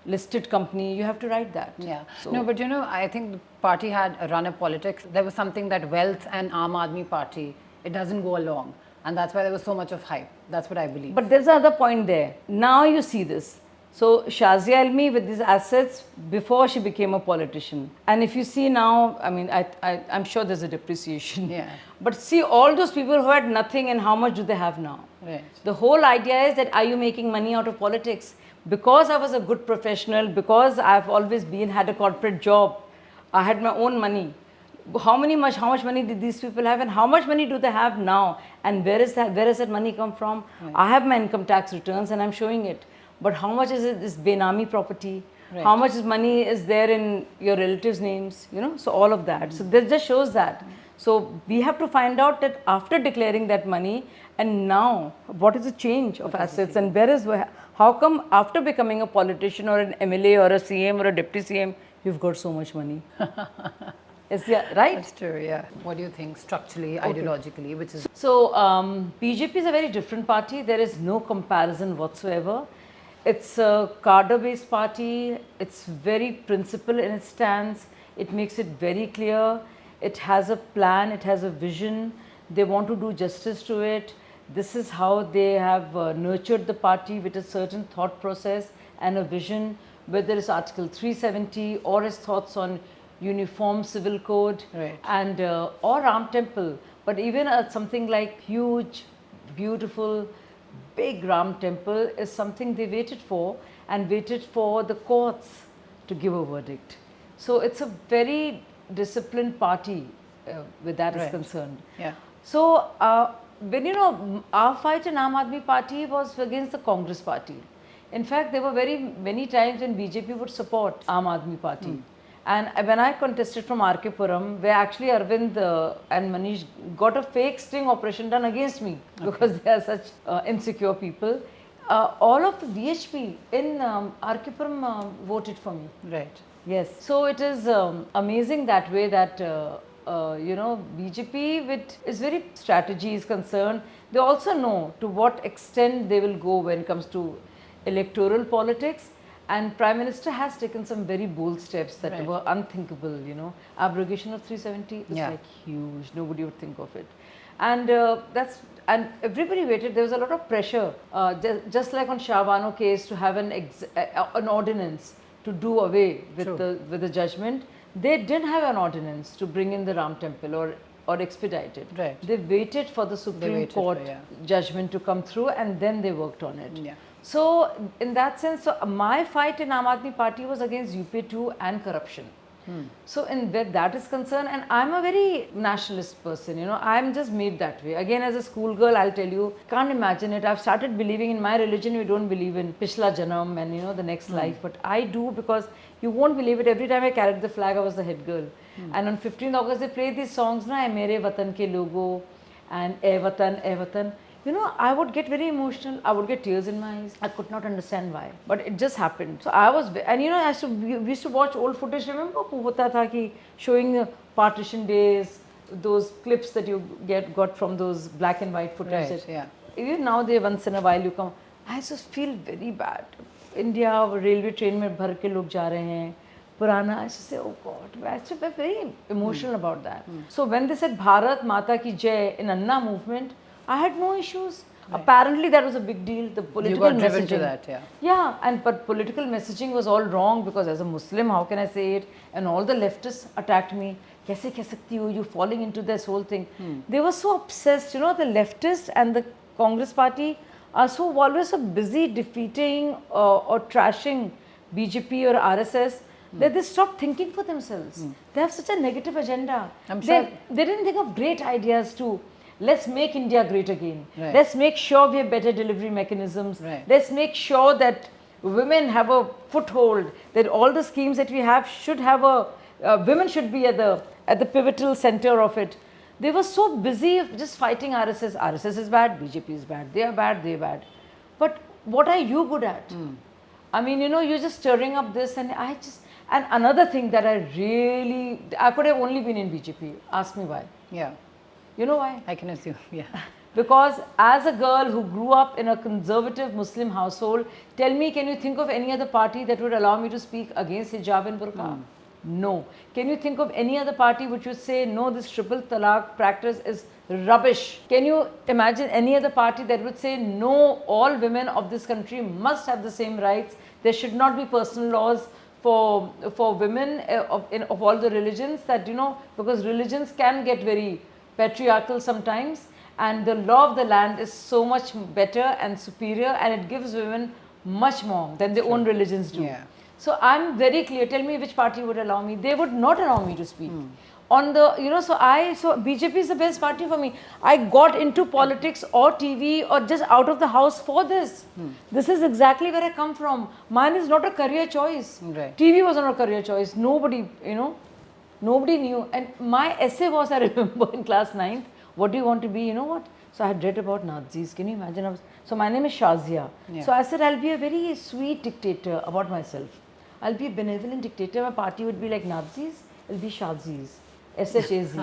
listed company, you have to write that. Yeah. So, No, but I think the party had run a politics. There was something that wealth and Aam Aadmi Party, it doesn't go along. And that's why there was so much of hype. That's what I believe. But there's another point there. Now you see this. So Shazia Ilmi with these assets before she became a politician. And if you see now, I mean, I'm sure there's a depreciation. Yeah. But see all those people who had nothing, and how much do they have now? Right. The whole idea is that, are you making money out of politics? Because I was a good professional, because I've always had a corporate job, I had my own money. How much money did these people have, and how much money do they have now? And where is that money come from? Right. I have my income tax returns and I'm showing it. But how much is it is Benami property? Right. How much money is there in your relatives' names? So all of that. So that just shows that. So we have to find out that after declaring that money, and now what is the change of assets, and how come after becoming a politician or an MLA or a CM or a deputy CM, you've got so much money? Right? That's true, yeah. What do you think structurally, ideologically, which is... So, BJP is a very different party. There is no comparison whatsoever. It's a cadre-based party. It's very principled in its stance. It makes it very clear. It has a plan. It has a vision. They want to do justice to it. This is how they have nurtured the party with a certain thought process and a vision, whether it's Article 370 or its thoughts on uniform civil code, Right. and or Ram Temple. But even something like huge, beautiful, big Ram Temple is something they waited for, and waited for the courts to give a verdict. So it's a very disciplined party where that is Right. concerned. Yeah. So when our fight in Aam Aadmi Party was against the Congress party. In fact, there were very many times when BJP would support Aam Aadmi Party. And when I contested from RK Puram, where actually Arvind and Manish got a fake sting operation done against me, because they are such insecure people, all of the VHP in RK Puram voted for me. Right. Yes. So it is amazing that way that BJP with is very strategy is concerned. They also know to what extent they will go when it comes to electoral politics. And Prime Minister has taken some very bold steps that were unthinkable. Abrogation of 370 is like huge. Nobody would think of it. And and everybody waited. There was a lot of pressure, just like on Shahbano case, to have an ordinance to do away with the judgment. They didn't have an ordinance to bring in the Ram temple or expedite it. Right. They waited for the Supreme Court judgment to come through, and then they worked on it. Yeah. So in that sense, my fight in Aam Aadmi Party was against UP2 and corruption. So in where that is concerned, and I'm a very nationalist person, I'm just made that way. Again, as a schoolgirl, I'll tell you, can't imagine it. I've started believing in my religion. We don't believe in Pishla Janam and the next life, but I do, because you won't believe it. Every time I carried the flag, I was the head girl. And on 15th August, they played these songs, na, Mere Watan Ke Logo and Eh Watan. I would get very emotional. I would get tears in my eyes. I could not understand why, but it just happened. So I was, and we used to watch old footage. Remember, hota tha ki showing the partition days, those clips that you got from those black and white footage. Right, yeah. Even now, once in a while you come. I just feel very bad. India, railway train mein bhar ke log ja rahe hain. Purana, I used to say, oh God, I used to be very emotional about that. So when they said Bharat Mata Ki Jai in Anna movement, I had no issues. Right. Apparently that was a big deal. The political you got driven messaging. To that, yeah. Yeah, but political messaging was all wrong, because as a Muslim, how can I say it? And all the leftists attacked me. Kaise keh sakti ho? You falling into this whole thing. They were so obsessed. The leftists and the Congress party are so always so busy defeating or trashing BJP or RSS that they stopped thinking for themselves. They have such a negative agenda. I'm sure They didn't think of great ideas too. Let's make India great again. Right. Let's make sure we have better delivery mechanisms. Right. Let's make sure that women have a foothold, that all the schemes that we have should have women should be at the pivotal center of it. They were so busy just fighting RSS. RSS is bad, BJP is bad, they are bad. But what are you good at? I mean, you're just stirring up this, and and another thing that I could have only been in BJP. Ask me why. Yeah. You know why? I can assume, yeah. Because as a girl who grew up in a conservative Muslim household, tell me, can you think of any other party that would allow me to speak against hijab and burqa? No. Can you think of any other party which would say, no, this triple talaq practice is rubbish? Can you imagine any other party that would say, no, all women of this country must have the same rights? There should not be personal laws for women of all the religions, that, because religions can get very patriarchal sometimes, and the law of the land is so much better and superior, and it gives women much more than their own religions do. Yeah. So I'm very clear. Tell me which party would allow me. They would not allow me to speak. On the, so BJP is the best party for me. I got into politics or TV or just out of the house for this. This is exactly where I come from. Mine is not a career choice. Right. TV was not a career choice. Nobody knew. And my essay was, I remember in class 9th, what do you want to be? You know what? So I had read about Nazis. Can you imagine? So my name is Shazia. Yeah. So I said, I'll be a very sweet dictator about myself. I'll be a benevolent dictator. My party would be like Nazis. It'll be Shazis. SHAZ.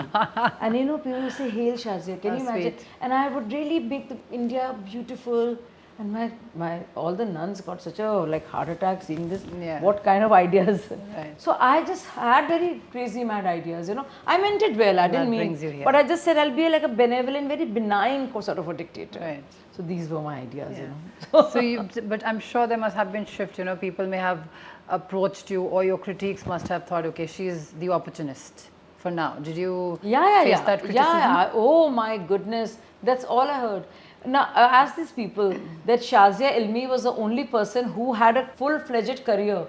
And people will say, Hail Shazia. Can you imagine? Sweet. And I would really make India beautiful. And all the nuns got such a heart attack seeing this. Yeah. What kind of ideas? Right. So I just had very crazy mad ideas, I meant it well, I didn't mean, you here. but I just said I'll be like a benevolent, very benign sort of a dictator. Right. So these were my ideas, But I'm sure there must have been shift, people may have approached you, or your critiques must have thought, okay, she's the opportunist for now. Did you face that criticism? Yeah. Oh my goodness, that's all I heard. Now, ask these people that Shazia Ilmi was the only person who had a full-fledged career,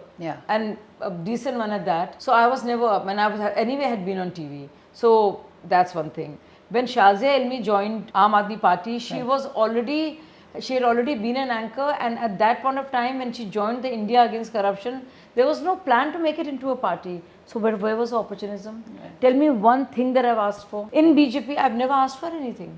and a decent one at that. So I was never up, and anyway had been on TV. So that's one thing. When Shazia Ilmi joined Aam Aadmi Party, she had already been an anchor, and at that point of time when she joined the India Against Corruption, there was no plan to make it into a party. So where was the opportunism? Right. Tell me one thing that I've asked for. In BJP, I've never asked for anything.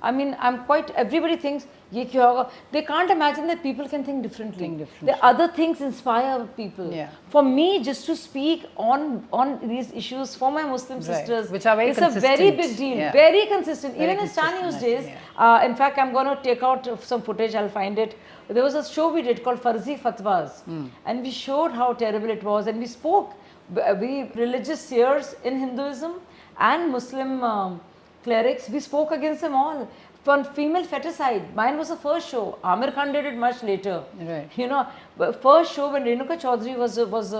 I mean, everybody thinks, ye kya hoga? They can't imagine that people can think differently. The other things inspire people. Yeah. For me, just to speak on these issues for my Muslim sisters, which are very it's a very big deal, very consistent. Even in Stan News days, in fact, I'm going to take out some footage, I'll find it. There was a show we did called Farzi Fatwas, and we showed how terrible it was, and we spoke, we religious seers in Hinduism and Muslim clerics, we spoke against them all. For female feticide, mine was the first show. Amir Khan did it much later. Right. You know, first show when Renuka Chaudhary was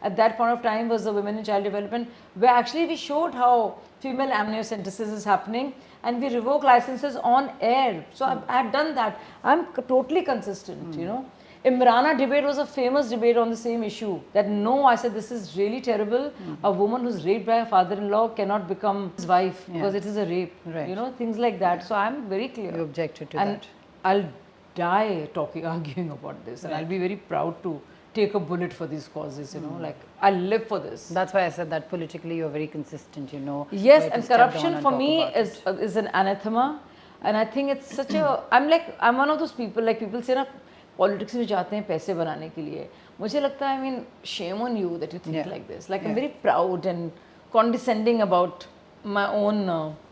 at that point of time was the Women in Child Development, where actually we showed how female amniocentesis is happening, and we revoke licenses on air. So I had done that. I'm totally consistent. You know. Imrana debate was a famous debate on the same issue. That no, I said this is really terrible. A woman who's raped by her father-in-law cannot become his wife because it is a rape. Right. You know, things like that. So I'm very clear. You objected to and that. I'll die arguing about this, and I'll be very proud to take a bullet for these causes. You know, like I live for this. That's why I said that politically you're very consistent. You know. Yes, and corruption for me is an anathema, and I think it's such a. I'm one of those people. Like people say, na. Politics में जाते हैं पैसे बनाने के लिए मुझे लगता है I mean shame on you that you think like this like I'm very proud and condescending about my own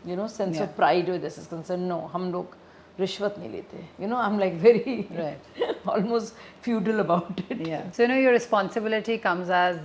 you know sense of pride where this is concerned. No, हम लोग रिश्वत नहीं लेते. You know, I'm like very almost feudal about it. Yeah. So you know your responsibility comes as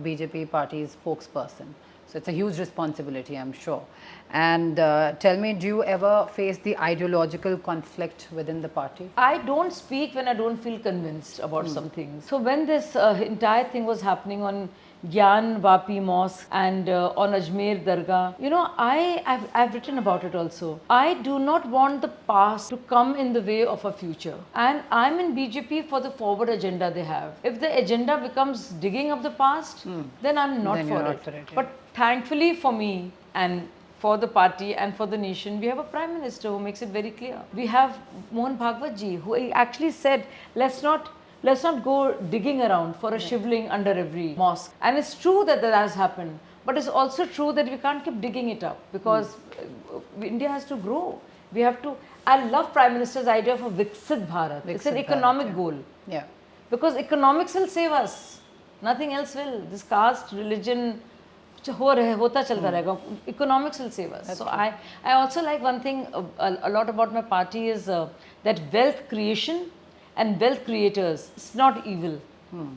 BJP party's spokesperson. So it's a huge responsibility, I'm sure. And tell me, do you ever face the ideological conflict within the party? I don't speak when I don't feel convinced about something. So when this entire thing was happening on Gyan Vapi Mosque and on Ajmer Dargah, you know, I've written about it also. I do not want the past to come in the way of a future. And I'm in BJP for the forward agenda they have. If the agenda becomes digging up the past, then I'm not for it. But thankfully for me and for the party and for the nation, we have a Prime Minister who makes it very clear. We have Mohan Bhagwat ji who actually said, let's not go digging around for a shivling under every mosque. And it's true that has happened. But it's also true that we can't keep digging it up because India has to grow. We have to. I love Prime Minister's idea of a Viksit Bharat. It's an economic goal. Yeah. Because economics will save us. Nothing else will. This caste, religion, hota chalta rahega. Economics will save us. So I also like one thing a lot about my party is that wealth creation and wealth creators, it's not evil.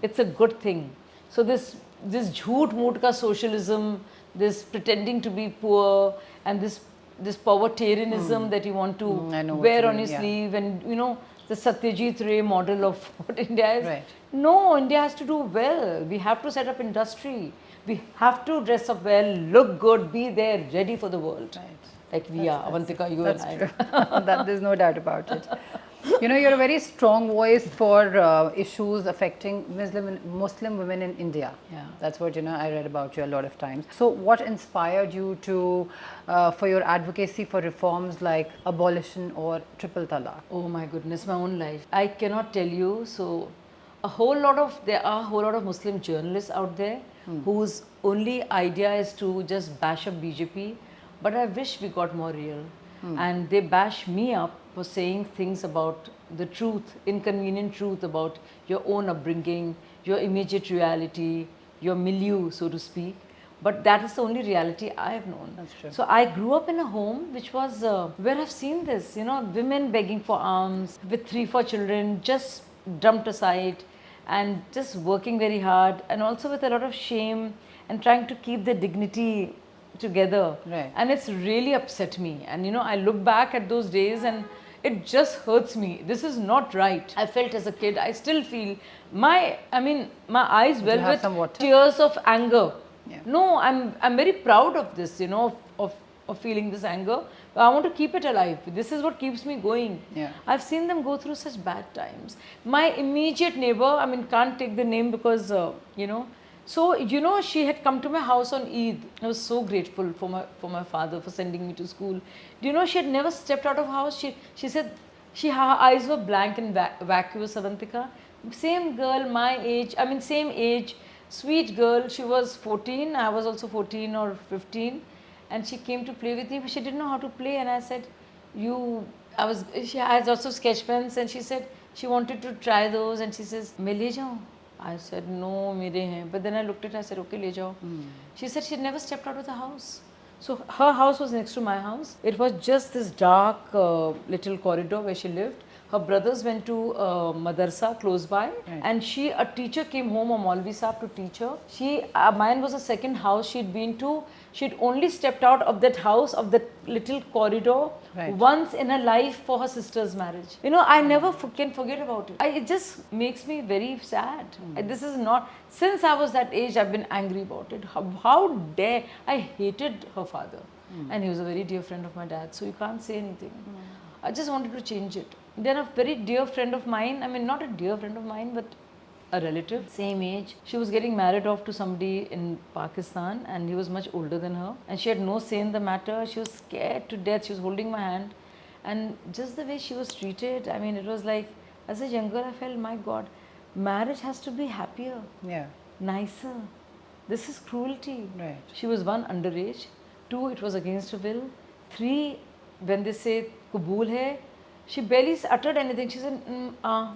It's a good thing. So this jhoot moot ka socialism, this pretending to be poor and this povertarianism that you want to wear on your sleeve and you know the Satyajit Ray model of what India is. Right. No, India has to do well. We have to set up industry. We have to dress up well, look good, be there, ready for the world. Right. Like we are, Avantika, you and I. True. There's no doubt about it. You know, you're a very strong voice for issues affecting Muslim women in India. Yeah. That's what, you know, I read about you a lot of times. So what inspired you to, for your advocacy for reforms like abolition or triple talaq? Oh my goodness, my own life. I cannot tell you. So there are a whole lot of Muslim journalists out there whose only idea is to just bash up BJP. But I wish we got more real. And they bash me up for saying things about the truth, inconvenient truth about your own upbringing, your immediate reality, your milieu, so to speak. But that is the only reality I have known. That's true. So I grew up in a home which was where I've seen this, you know, women begging for alms with 3-4 children, just dumped aside and just working very hard and also with a lot of shame and trying to keep their dignity together. Right. And it's really upset me. And you know, I look back at those days and it just hurts me. This is not right. I felt as a kid, I still feel my eyes well with tears of anger. Yeah. No, I'm very proud of this, you know, of feeling this anger. But I want to keep it alive. This is what keeps me going. Yeah. I've seen them go through such bad times. My immediate neighbor, can't take the name because, you know, so, you know, she had come to my house on Eid. I was so grateful for my father for sending me to school. Do you know, she had never stepped out of house. She said, her eyes were blank and vacuous, Avantika. Same girl, my age, same age, sweet girl. She was 14, I was also 14 or 15. And she came to play with me, but she didn't know how to play. And I said, she has lots of sketch pens, and she said she wanted to try those, and she says, "मैं ले जाऊँ?" I said, "No, मेरे हैं." But then I looked at her, I said, "Okay, ले जाओ." She said she had never stepped out of the house. So her house was next to my house. It was just this dark little corridor where she lived. Her brothers went to madrasa close by, and a teacher came home, a Maulvi Saab, to teach her. Mine was the second house she'd been to. She'd only stepped out of that house, of that little corridor, once in her life for her sister's marriage. You know, I never can forget about it. It just makes me very sad. This is not, since I was that age, I've been angry about it. How dare, I hated her father. And he was a very dear friend of my dad, so you can't say anything. I just wanted to change it. Then a very dear friend of mine, I mean not a dear friend of mine, but a relative, same age. She was getting married off to somebody in Pakistan, and he was much older than her. And she had no say in the matter. She was scared to death. She was holding my hand. And just the way she was treated, I mean, it was like, as a young girl, I felt, my God, marriage has to be happier, nicer. This is cruelty. She was 1, underage. 2, it was against her will. 3, when they say Kabul hai, she barely uttered anything. She said,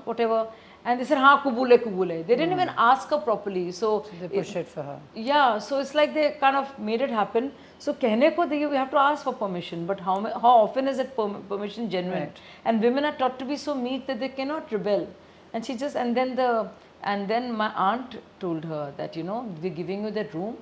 whatever. And they said, हाँ, Kabul hai, Kabul hai. They didn't even ask her properly. So they pushed it for her. Yeah, so it's like they kind of made it happen. So कहने को we have to ask for permission. But how often is that permission genuine? And women are taught to be so meek that they cannot rebel. And she just, and then my aunt told her that, you know, we're giving you that room.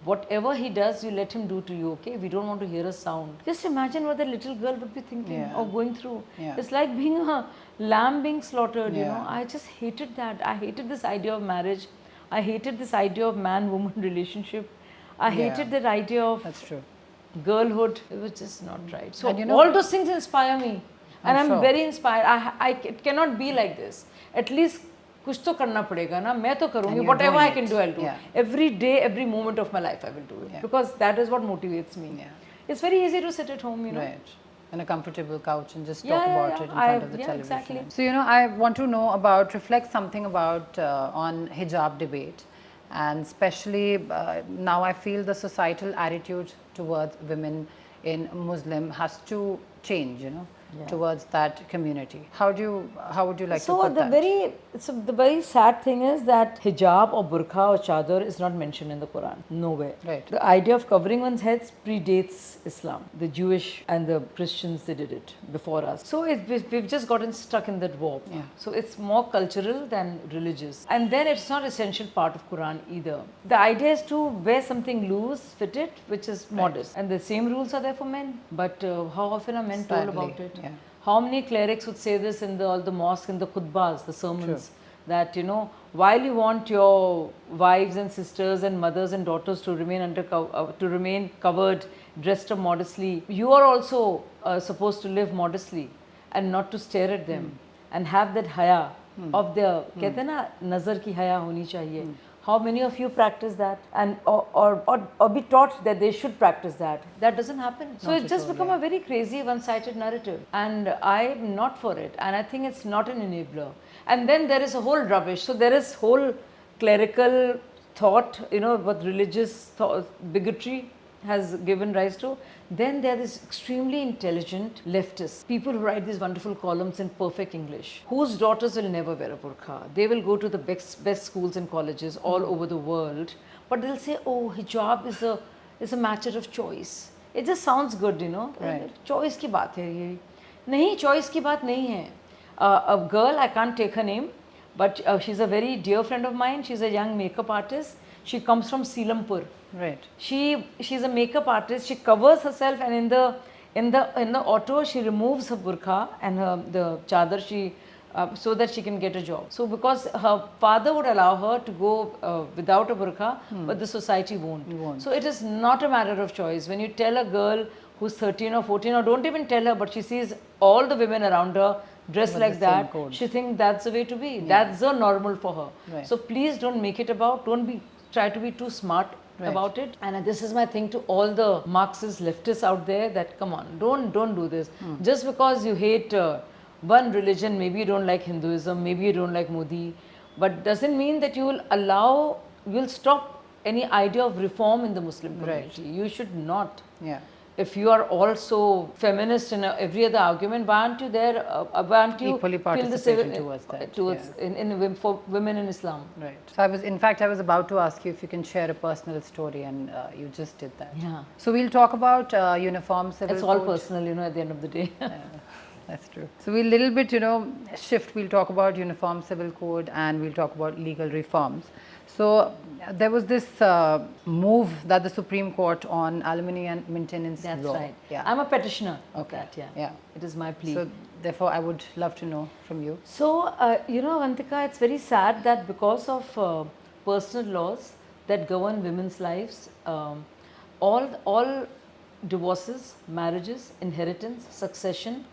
Whatever he does, you let him do to you, okay? We don't want to hear a sound. Just imagine what that little girl would be thinking or going through. It's like being a lamb being slaughtered, you know. I just hated that. I hated this idea of marriage. I hated this idea of man-woman relationship. I hated that idea of girlhood. It was just not right. So you know, all those things inspire me. And I'm very inspired. It cannot be like this. At least कुछ तो करना पड़ेगा ना मैं तो करूँगी whatever I can do I'll do every day every moment of my life I will do it because that is what motivates me. It's very easy to sit at home, you know, in a comfortable couch and just talk about it in front of the television. Exactly. So you know, I want to know about, reflect something about on hijab debate, and especially now I feel the societal attitude towards women in Muslim has to change, you know, towards that community. How would you like to put that? So the very sad thing is that hijab or burqa or chadar is not mentioned in the Quran. Nowhere. The idea of covering one's head predates Islam. The Jewish and the Christians, they did it before us. So we've just gotten stuck in that warp. So it's more cultural than religious. And then it's not essential part of Quran either. The idea is to wear something loose, fitted, which is modest. And the same rules are there for men. But how often are men told about it? How many clerics would say this in all the mosque, in the khutbahs, the sermons, that, you know, while you want your wives and sisters and mothers and daughters to remain covered, dressed up modestly, you are also supposed to live modestly and not to stare at them and have that haya of their, कहते हैं ना, nazar की haya होनी चाहिए. How many of you practice that and or be taught that they should practice that? That doesn't happen. So it's just become a very crazy one-sided narrative, and I'm not for it, and I think it's not an enabler. And then there is a whole rubbish. So there is whole clerical thought, you know, what religious bigotry has given rise to. Then there is extremely intelligent leftists, people who write these wonderful columns in perfect English, whose daughters will never wear a burqa. They will go to the best schools and colleges all over the world, but they'll say, oh, hijab is a matter of choice. It just sounds good, you know. Choice की बात है ये. नहीं, choice की बात नहीं है. A girl, I can't take her name, but she's a very dear friend of mine. She's a young makeup artist. She comes from Selampur. She's a makeup artist. She covers herself, and in the auto she removes her burqa and the chadar so that she can get a job. So because her father would allow her to go without a burqa, but the society won't. So it is not a matter of choice. When you tell a girl who's 13 or 14, or don't even tell her, but she sees all the women around her dressed like that, she thinks that's the way to be. That's the normal for her. So please don't make it about, try to be too smart about it. And this is my thing to all the Marxist leftists out there, that come on, don't do this. Just because you hate one religion, maybe you don't like Hinduism, maybe you don't like Modi, but doesn't mean that you'll stop any idea of reform in the Muslim community. You should not. if you are also feminist in every other argument, why aren't you there? Why aren't you Equally feel the same participating towards that, towards for women in Islam? Right. So in fact, I was about to ask you if you can share a personal story, and you just did that. Yeah. So we'll talk about uniform civil It's all code. personal, at the end of the day. That's true. So we'll little bit, shift. We'll talk about uniform civil code and we'll talk about legal reforms. So there was this move that the Supreme Court on alimony and maintenance That's law. right. Yeah. I'm a petitioner of Okay. that, yeah. Yeah. It is my plea. So therefore, I would love to know from you. So, Avantika, it's very sad that because of personal laws that govern women's lives, all divorces, marriages, inheritance, succession,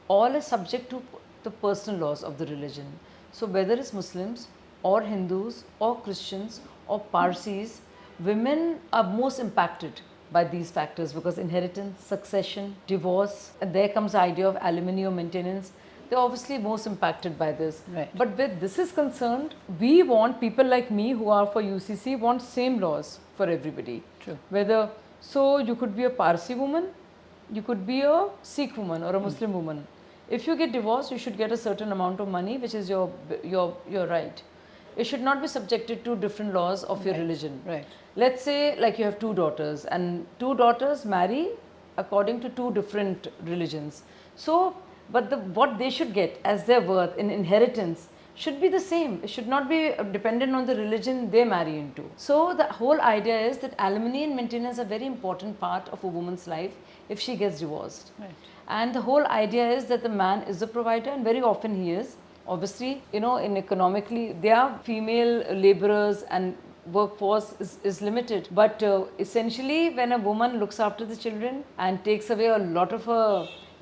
all are subject to the personal laws of the religion. So, whether it's Muslims or Hindus or Christians or Parsis, women are most impacted by these factors because inheritance, succession, divorce, and there comes the idea of alimony or maintenance. They're obviously most impacted by this. Right. But where this is concerned, we want people like me who are for UCC want same laws for everybody. True. Whether, so you could be a Parsi woman, you could be a Sikh woman or a Muslim woman. If you get divorced, you should get a certain amount of money, which is your right. It should not be subjected to different laws of your religion. Right. Let's say like you have two daughters and two daughters marry according to two different religions. So, but what they should get as their worth in inheritance should be the same. It should not be dependent on the religion they marry into. So the whole idea is that alimony and maintenance are a very important part of a woman's life if she gets divorced. Right. And the whole idea is that the man is the provider, and very often he is. Obviously, in economically, there are female laborers and workforce is limited. But essentially, when a woman looks after the children and takes away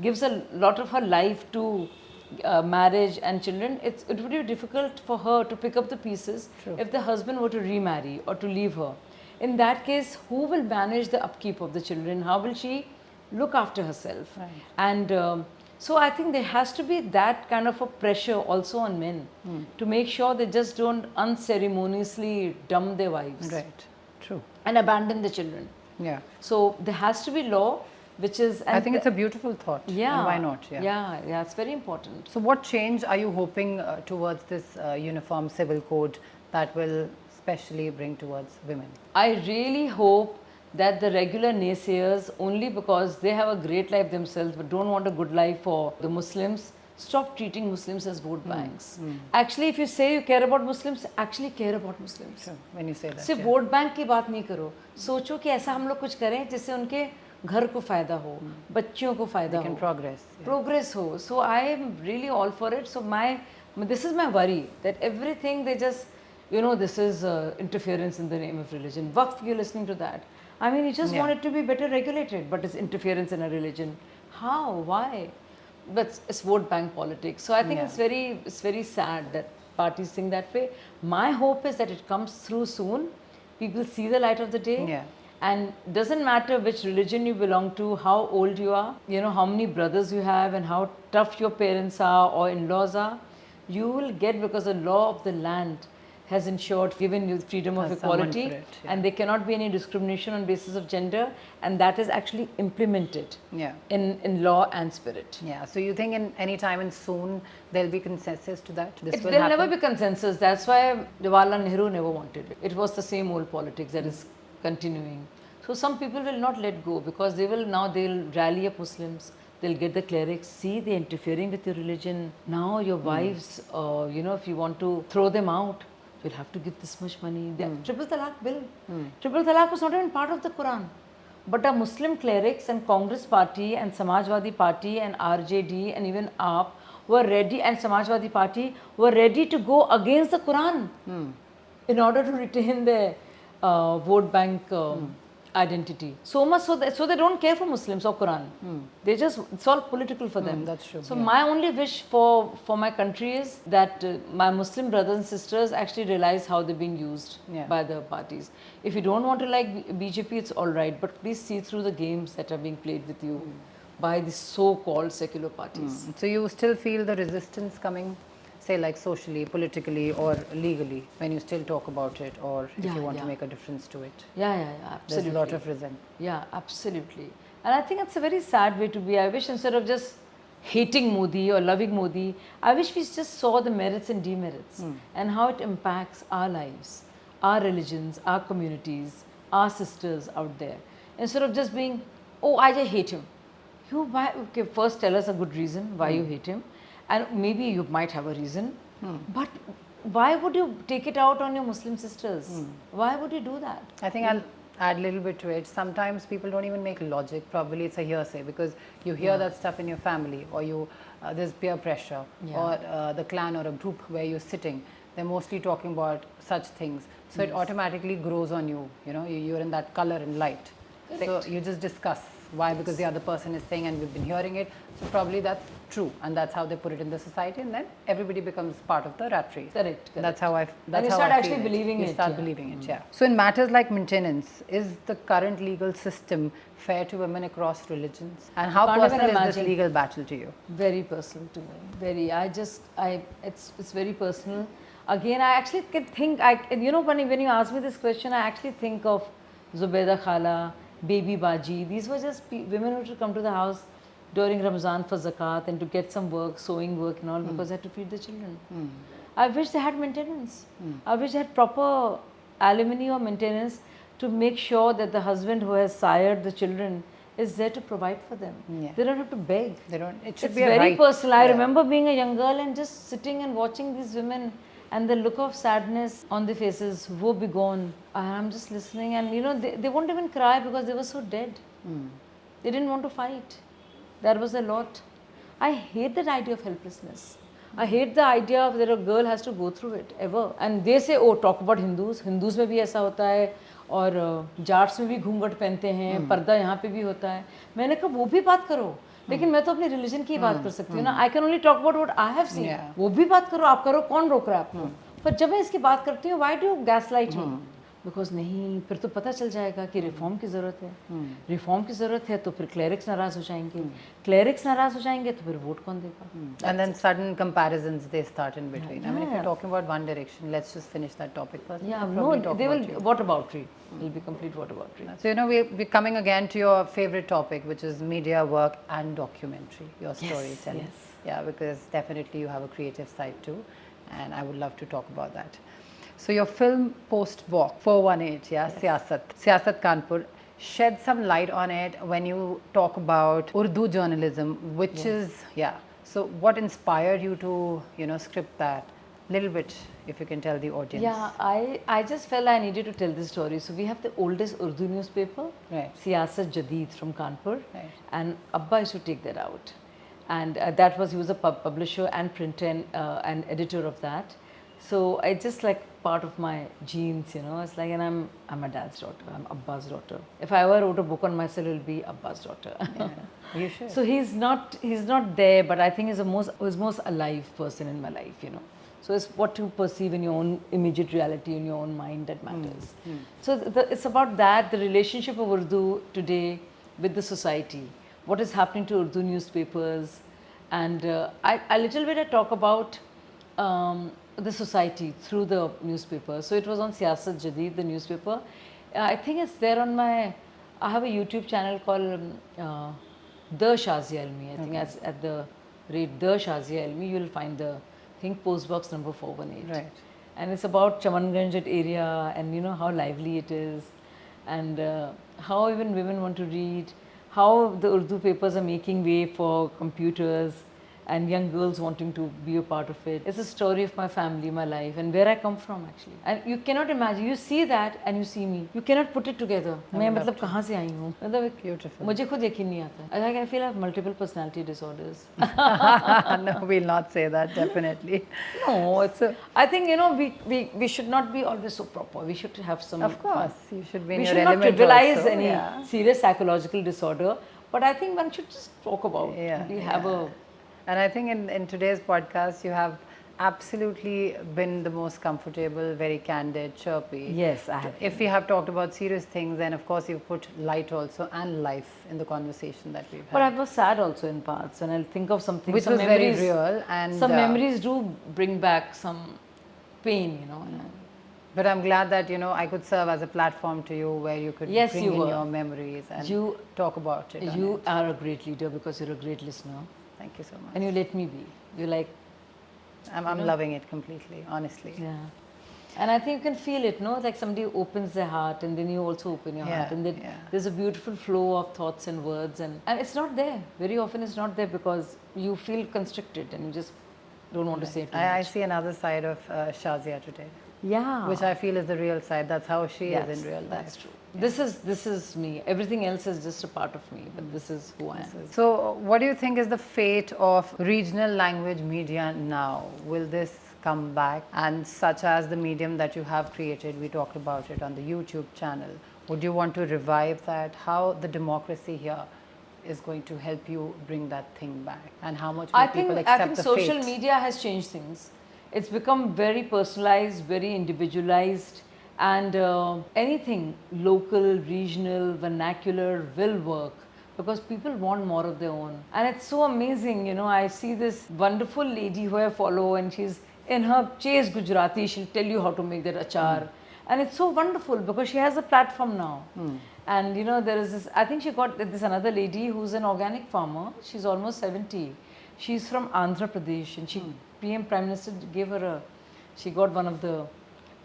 gives a lot of her life to marriage and children, it would be difficult for her to pick up the pieces. True. If the husband were to remarry or to leave her. In that case, who will manage the upkeep of the children? How will she look after herself? Right. And so I think there has to be that kind of a pressure also on men to make sure they just don't unceremoniously dump their wives. Right. True. And abandon the children. Yeah. So there has to be law which is... I think it's a beautiful thought. Yeah. And why not? Yeah, it's very important. So what change are you hoping towards this uniform civil code that will specially bring towards women? I really hope that the regular naysayers, only because they have a great life themselves but don't want a good life for the Muslims, stop treating Muslims as vote banks. Actually, if you say you care about Muslims, actually care about Muslims. Sure. When you say that, सिर्फ vote bank की बात नहीं करो, सोचो कि ऐसा हम लोग कुछ करें जिससे उनके घर को फायदा हो, बच्चियों को फायदा हो, progress हो. So I am really all for it. So this is my worry, that everything they just, this is interference in the name of religion. Waqf, you're listening to that. I mean, you just want it to be better regulated, but it's interference in a religion. How? Why? But it's vote bank politics. So I think it's very sad that parties think that way. My hope is that it comes through soon. People see the light of the day. Yeah. And doesn't matter which religion you belong to, how old you are, how many brothers you have and how tough your parents are or in-laws are, you will get, because the law of the land has ensured, given you freedom of equality, and there cannot be any discrimination on basis of gender, and that is actually implemented in law and spirit. Yeah. So you think in any time and soon there'll be consensus to that? There'll never be consensus. That's why Jawaharlal Nehru never wanted it. It was the same old politics that is continuing. So some people will not let go because they'll rally up Muslims. They'll get the clerics, see they're interfering with your religion. Now your wives, if you want to throw them out, you'll have to give this much money. The Triple Talaq bill. Triple Talaq was not even part of the Quran. But our Muslim clerics and Congress Party and Samajwadi Party and RJD and even AAP were ready, and Samajwadi Party were ready to go against the Quran in order to retain their vote bank identity. So much so they don't care for Muslims or Quran. It's all political for them. That's true. So my only wish for my country is that my Muslim brothers and sisters actually realize how they're being used by the parties. If you don't want to like BJP, it's all right, but please see through the games that are being played with you by the so-called secular parties. So you still feel the resistance coming, say like socially, politically or legally, when you still talk about it, or if you want to make a difference to it? Yeah, absolutely. There's a lot of resentment. Yeah, absolutely. And I think it's a very sad way to be. I wish instead of just hating Modi or loving Modi, I wish we just saw the merits and demerits and how it impacts our lives, our religions, our communities, our sisters out there. Instead of just being, oh, I just hate him. You why? Okay, first tell us a good reason why you hate him, and maybe you might have a reason, but why would you take it out on your Muslim sisters? Why would you do that? I think I'll add a little bit to it. Sometimes people don't even make logic. Probably it's a hearsay because you hear that stuff in your family, or there's peer pressure, or the clan or a group where you're sitting. They're mostly talking about such things. So it automatically grows on you. You know, you're in that color and light. Correct. So you just discuss why, because the other person is saying and we've been hearing it. So probably that's true, and that's how they put it in the society, and then everybody becomes part of the rat race. Correct. That's how I. That's And you how start I actually feel believing You it, start yeah. believing it. Yeah. So in matters like maintenance, is the current legal system fair to women across religions? And how Can't even personal is this imagine. legal battle to you? Very personal to me. Very. It's very personal. Again, I actually can think. You know, when you ask me this question, I actually think of Zubaida Khala, Baby Baji. These were just women who would come to the house during Ramzan for zakat and to get some work, sewing work and all, because they had to feed the children. I wish they had maintenance. I wish they had proper alimony or maintenance to make sure that the husband who has sired the children is there to provide for them. Yeah. They don't have to beg. They don't. It should It's be a very right. personal. I Yeah. remember being a young girl and just sitting and watching these women and the look of sadness on their faces, woe be gone. And I'm just listening, and you know, they won't even cry because they were so dead. They didn't want to fight. There was a lot. I hate that idea of helplessness. I hate the idea of that a girl has to go through it ever. And they say, oh, talk about Hindus. Hindus में भी ऐसा होता है, और जाट्स में भी घूंघट पहनते हैं, पर्दा यहाँ पे भी होता है. मैंने कहा वो भी बात करो. लेकिन मैं तो अपने रिलीजन की बात कर सकती हूँ ना. I can only talk about what I have seen. वो भी बात करो, आप करो, कौन रोक रहा है आपको? पर जब मैं इसकी बात करती हूँ, why do you gaslight me? Because नहीं, फिर तो पता चल जाएगा कि रिफॉर्म की ज़रूरत है. रिफॉर्म की ज़रूरत है तो फिर क्लेरिक्स नाराज़ हो जाएंगे. क्लेरिक्स नाराज़ हो जाएंगे तो फिर वोट कौन देगा? And then sudden comparisons they start in between. I mean, if you're talking about one direction, let's just finish that topic first. Yeah, We'll no, probably talk they about will. you. What about tree? Will be complete. What about tree? So, you know, we're coming again to your favorite topic, which is media work and documentary, your storytelling. yes. Yeah, because definitely you have a creative side too, and I would love to talk about that. So, your film Post-Bok 418, yeah, Siyasat Kanpur, shed some light on it when you talk about Urdu journalism, which is, yeah. So, what inspired you to, you know, script that? Little bit, if you can tell the audience. Yeah, I just felt I needed to tell this story. So we have the oldest Urdu newspaper, Right. Siyasat Jadid from Kanpur, Right. and Abba used to take that out, and that was, he was a publisher and printer and editor of that. So it's just like part of my genes, you know. It's like, and I'm a dad's daughter. I'm Abba's daughter. If I ever wrote a book on myself, it'll be Abba's daughter. Yeah, you should. So he's not there, but I think he's the most alive person in my life, you know. So it's what you perceive in your own immediate reality, in your own mind that matters. So it's about that, the relationship of Urdu today with the society, what is happening to Urdu newspapers, and I little bit I talk about the society through the newspaper. So it was on Siyasat Jadid, the newspaper. I think it's there on I have a YouTube channel called The Shazia Ilmi. I think at the rate The Shazia Ilmi, you will find the post box number 418. Right. And it's about Chamanganj area, and you know how lively it is, and how even women want to read, how the Urdu papers are making way for computers and young girls wanting to be a part of it. It's a story of my family, my life, and where I come from actually. And you cannot imagine, you see that and you see me. You cannot put it together. मैं मतलब कहाँ से आई हूँ? मतलब Beautiful. मुझे खुद यकीन नहीं आता है. I feel I have multiple personality disorders. No, we'll not say that, definitely. No, it's I think, you know, we should not be always so proper. We should have some Of fun. course, you should be in We your should not element trivialize also, any yeah. serious psychological disorder, but I think one should just talk about. Yeah, We have yeah. And I think in today's podcast, you have absolutely been the most comfortable, very candid, chirpy. Yes, I have. If we have talked about serious things, then of course you've put light also and life in the conversation that we've had. But I was sad also in parts, and I'll think of something. Which some was memories, very real, and some memories do bring back some pain, you know. But I'm glad that, you know, I could serve as a platform to you where you could Yes, bring you in were. your memories and You- talk about it. on You it. are a great leader because you're a great listener. Thank you so much. And you let me be. You're like, I'm loving it completely, honestly. yeah. And I think you can feel it, no? Like somebody opens their heart and then you also open your heart. Yeah, And then yeah. there's a beautiful flow of thoughts and words. And it's not there. Very often it's not there because you feel constricted and you just don't want to say too I much. see another side of Shazia today, Yeah. which I feel is the real side. That's how she is in real life. That's true. This is me. Everything else is just a part of me, but this is who I am. So, what do you think is the fate of regional language media now? Will this come back? And such as the medium that you have created, we talked about it on the YouTube channel. Would you want to revive that? How the democracy here is going to help you bring that thing back? And how much will people accept I think the social fate? media has changed things. It's become very personalized, very individualized, and anything local, regional, vernacular will work because people want more of their own. And it's so amazing, you know. I see this wonderful lady who I follow, and she's in her chase Gujarati. She'll tell you how to make that achar. And it's so wonderful because she has a platform now. And you know, there is this, I think she got this another lady who's an organic farmer. She's almost 70. She's from Andhra Pradesh, and she PM Prime Minister gave her a, she got one of the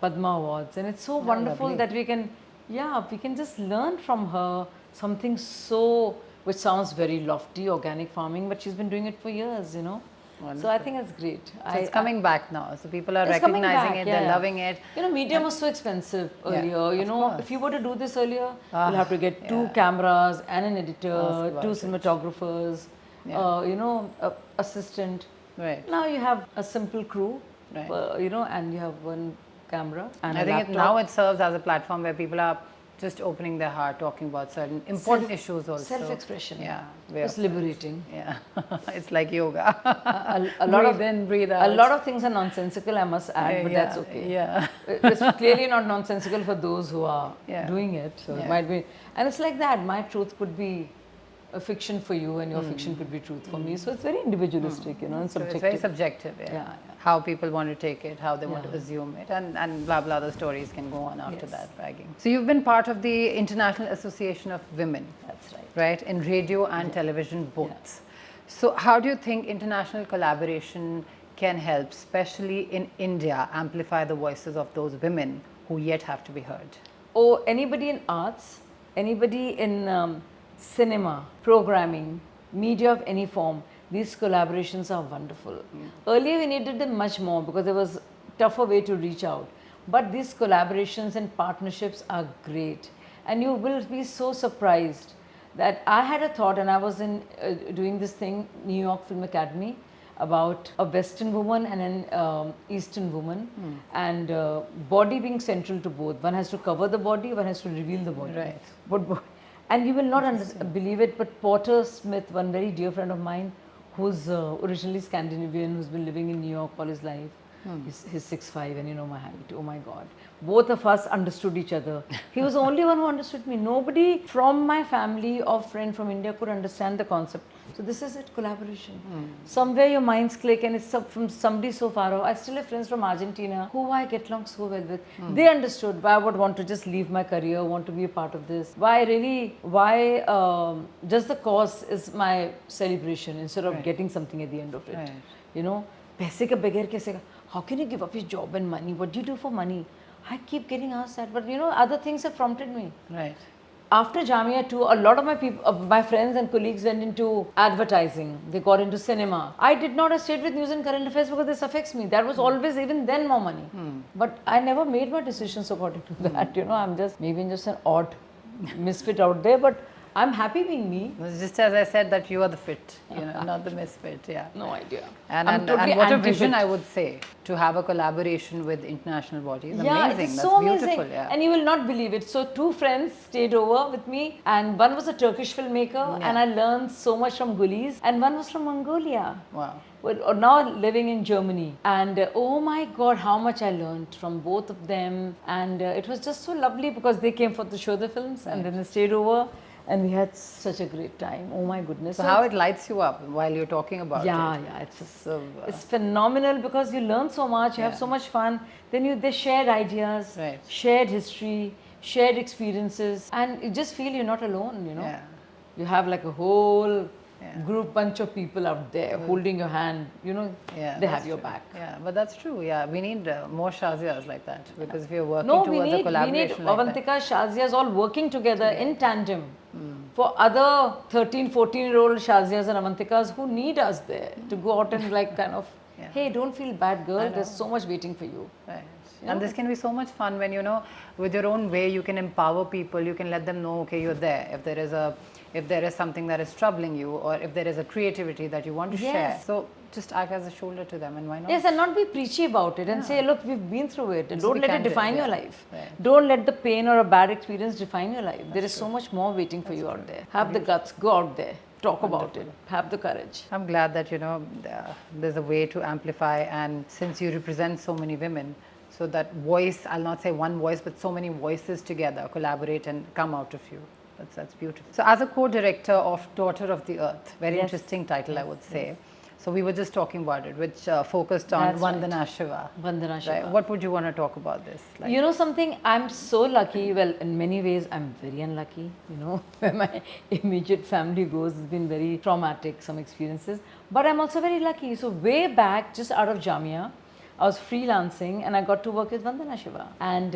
Padma Awards. And it's so wonderful lovely. that we can just learn from her something so, which sounds very lofty, organic farming, but she's been doing it for years, you know. So I think it's great. So it's coming back now. So people are It's coming recognizing back, it, yeah. they're loving it. You know, medium was so expensive earlier. You of know, course. if you were to do this earlier, you'll have to get two yeah. cameras and an editor, about two it. cinematographers, you know, assistant. Right. Now you have a simple crew, Right. you know, and you have one camera and I a think laptop. now it serves as a platform where people are just opening their heart, talking about certain important issues also. Self-expression. Yeah. It's liberating. Yeah. It's like yoga. A lot breathe of in, breathe out. A lot of things are nonsensical, I must add, but that's okay. Yeah. It's clearly not nonsensical for those who are Yeah. doing it. So it Yeah. might be, and it's like that. My truth could be a fiction for you, and your fiction could be truth for me. So it's very individualistic, you know, and So subjective. it's very subjective. Yeah. Yeah, How people want to take it, how they want to assume it, and blah blah. The stories can go on after Yes. that, bragging. So you've been part of the International Association of Women. That's right. Right, in radio and television both. So how do you think international collaboration can help, especially in India, amplify the voices of those women who yet have to be heard? Or anybody in arts, anybody in cinema, programming, media of any form, these collaborations are wonderful. Earlier we needed them much more because there was tougher way to reach out. But these collaborations and partnerships are great. And you will be so surprised that I had a thought, and I was in doing this thing, New York Film Academy, about a Western woman and an Eastern woman, and body being central to both. One has to cover the body, one has to reveal the body. Right. But and you will not believe it, but Porter Smith, one very dear friend of mine, who's originally Scandinavian, who's been living in New York all his life. He's 6'5", and you know my height. Oh my God. Both of us understood each other. He was the only one who understood me. Nobody from my family or friend from India could understand the concept. So this is it, collaboration. Somewhere your minds click, and it's from somebody so far off. I still have friends from Argentina who I get along so well with. They understood why I would want to just leave my career, want to be a part of this. Why just the cause is my celebration instead of getting something at the end of it. Right. You know, पैसे के बगैर कैसे? How can you give up your job and money? What do you do for money? I keep getting asked that, but you know, other things have prompted me. Right. After Jamia too, a lot of my people, my friends and colleagues went into advertising. They got into cinema. I did not have stayed with news and current affairs because this affects me. That was always, even then, more money. But I never made my decisions according to that. You know, I'm just maybe just an odd misfit out there, but I'm happy being me. It's just as I said that you are the fit, you know, not the misfit. Yeah. No idea. And, I'm totally what a anti-fit. vision, I would say, to have a collaboration with international bodies. Yeah, Amazing. it's That's so beautiful. amazing. Yeah. And you will not believe it. So two friends stayed over with me, and one was a Turkish filmmaker, and I learned so much from Gulis, and one was from Mongolia. Wow. Well, now living in Germany, and oh my God, how much I learned from both of them. And it was just so lovely because they came for to show the films, and then they stayed over. and we had such a great time. Oh my goodness. So how it lights you up while you're talking about yeah, it. yeah, it's just, So, it's phenomenal because you learn so much, you have Yeah. so much fun. Then they shared ideas, Right. shared history, shared experiences, and you just feel you're not alone. Yeah. You have like a whole Yeah. group, bunch of people out there holding your hand. Yeah, they that's have your true. back. Yeah, but that's true. Yeah, we need more Shazias like that, because if you're working No, towards a we need collaboration like that. Avantika, Shazias all working together in tandem. For other 13, 14-year-old Shazias and Avantikas who need us there to go out and like kind of, Yeah. hey, don't feel bad, girl. I There's know. so much waiting for you. Right. And this can be so much fun when, with your own way, you can empower people. You can let them know, okay, you're there. If there is something that is troubling you, or if there is a creativity that you want to share. Yes. So just act as a shoulder to them, and why not? Yes, and not be preachy about it and say, look, we've been through it. Don't be let it candid, define your yeah. life. Right. Don't let the pain or a bad experience define your life. There is so much more waiting for you out there. Have the guts, go out there, talk about it, have the courage. I'm glad that, there's a way to amplify, and since you represent so many women, so that voice, I'll not say one voice, but so many voices together collaborate and come out of you. That's beautiful. So as a co-director of Daughter of the Earth, very Yes. interesting title, I would say. So we were just talking about it, which focused on That's right. Vandana Shiva. Vandana Shiva. Right. What would you want to talk about this? Like, You know something, I'm so lucky. Well, in many ways, I'm very unlucky. Where my immediate family goes, it's been very traumatic, some experiences. But I'm also very lucky. So way back, just out of Jamia, I was freelancing and I got to work with Vandana Shiva. And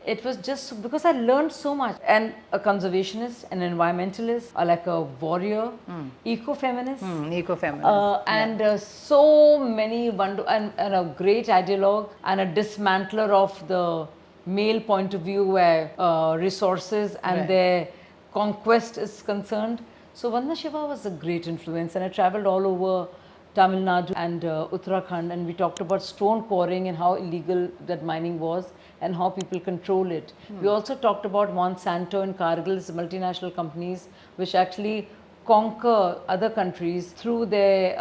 it was just because I learned so much. And a conservationist, an environmentalist, like a warrior, eco-feminist. Ecofeminism. And so many and a great ideologue and a dismantler of the male point of view where resources and Right. their conquest is concerned. So Vandana Shiva was a great influence, and I traveled all over Tamil Nadu and Uttarakhand, and we talked about stone quarrying and how illegal that mining was and how people control it. We also talked about Monsanto and Cargill's multinational companies which actually conquer other countries through their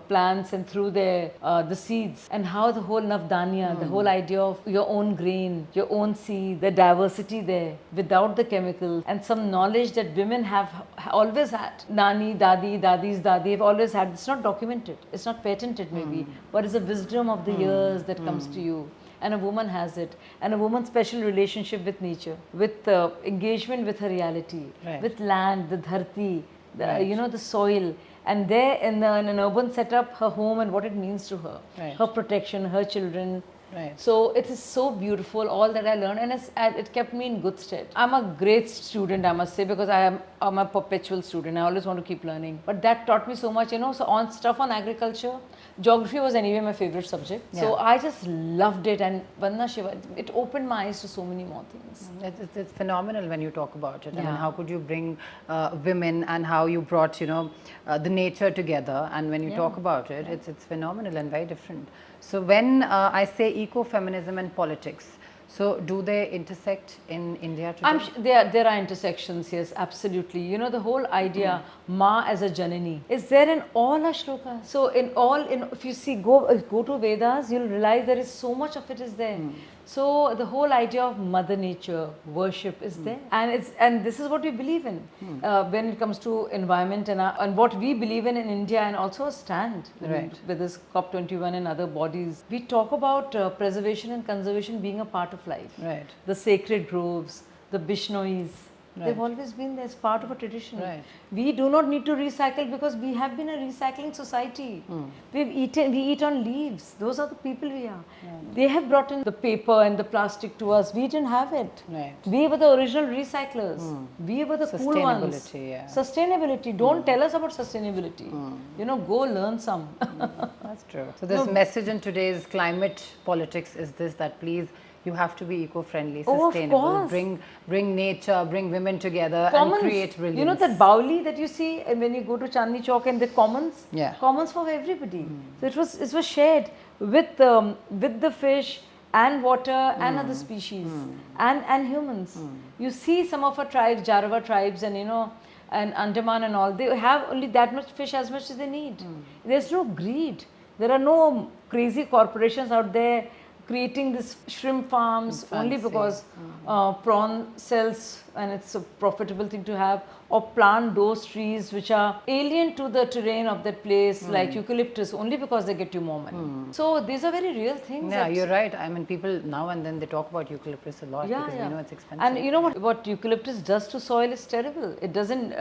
plants and through their the seeds, and how the whole navdanya, the whole idea of your own grain, your own seed, the diversity there without the chemicals, and some knowledge that women have always had. Nani, dadi's dadi have always had. It's not documented, it's not patented maybe, but it's a wisdom of the years that comes to you. And a woman has it, and a woman's special relationship with nature, with engagement with her reality, Right. with land, the dharti, Right. the soil, and there in an urban setup, her home and what it means to her, Right. her protection, her children. Right. So it is so beautiful, all that I learned, and it kept me in good stead. I'm a great student, I must say, because I'm a perpetual student. I always want to keep learning. But that taught me so much, So on stuff on agriculture, geography was anyway my favorite subject. So Yeah. I just loved it, and Vandana Shiva, it opened my eyes to so many more things. It's phenomenal when you talk about it. I mean, Yeah. how could you bring women, and how you brought, the nature together, and when you talk about it, it's phenomenal and very different. So when I say ecofeminism and politics, so do they intersect in India today? There are intersections, yes, absolutely. The whole idea, Ma as a Janani, is there in all our shlokas. So if you see, go to Vedas, you'll realize there is so much of it is there. So the whole idea of Mother Nature, worship is there, and this is what we believe in when it comes to environment and what we believe in India, and also a stand Right. with this COP21 and other bodies. We talk about preservation and conservation being a part of life. Right. The sacred groves, the Bishnois, they've Right. always been there as part of a tradition. Right. We do not need to recycle because we have been a recycling society. We eat on leaves. Those are the people we are. They have brought in the paper and the plastic to us. We didn't have it. Right. We were the original recyclers. We were the cool ones. Sustainability, yeah. Sustainability. Don't tell us about sustainability. Go learn some. That's true. So this message in today's climate politics is this, that please, you have to be eco-friendly, Oh, of sustainable, course. bring nature, bring women together, Commons. and create brilliance. You know that Bauli that you see when you go to Chandni Chowk, and the commons? Yeah. Commons for everybody. So it was shared with the fish and water and other species and humans. You see some of our tribes, Jarawa tribes, and and Andaman and all, they have only that much fish, as much as they need. There's no greed. There are no crazy corporations out there creating this shrimp farms only Fancy. because prawn sells and it's a profitable thing to have, or plant those trees which are alien to the terrain of that place, like eucalyptus, only because they get you more money. So these are very real things. Yeah, that- you're right. I mean, people now and then they talk about eucalyptus a lot Yeah, because yeah. we know it's expensive. And you know what eucalyptus does to soil is terrible. It doesn't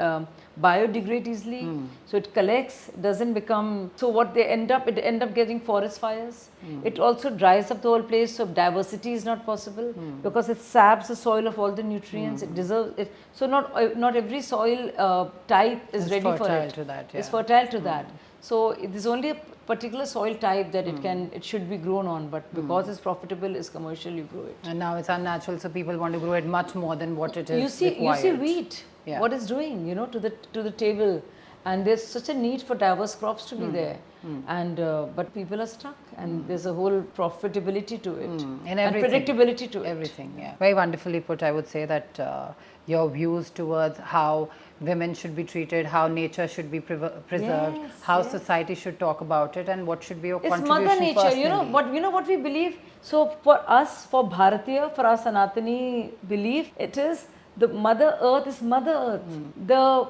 biodegrade easily, so it collects, doesn't become. So what they end up, it end up getting forest fires. It also dries up the whole place, so diversity is not possible because it saps the soil of all the nutrients. It deserves it. So not every soil type is It's ready for fertile it. to that, It's yeah. fertile to that. So there's only a particular soil type that it should be grown on, but because it's profitable, it's commercial, you grow it. And now it's unnatural, so people want to grow it much more than what it is You see required. wheat, Yeah. what it's doing, to the table, and there's such a need for diverse crops to be there, and but people are stuck, and there's a whole profitability to it, And and everything. predictability to it. Everything, yeah. Very wonderfully put, I would say, that your views towards how women should be treated, how nature should be preserved, Yes, how yes. society should talk about it, and what should be your It's contribution Mother Nature, personally. what we believe. So for us, for Bharatiya, for our Sanatani belief, it is the Mother Earth is Mother Earth.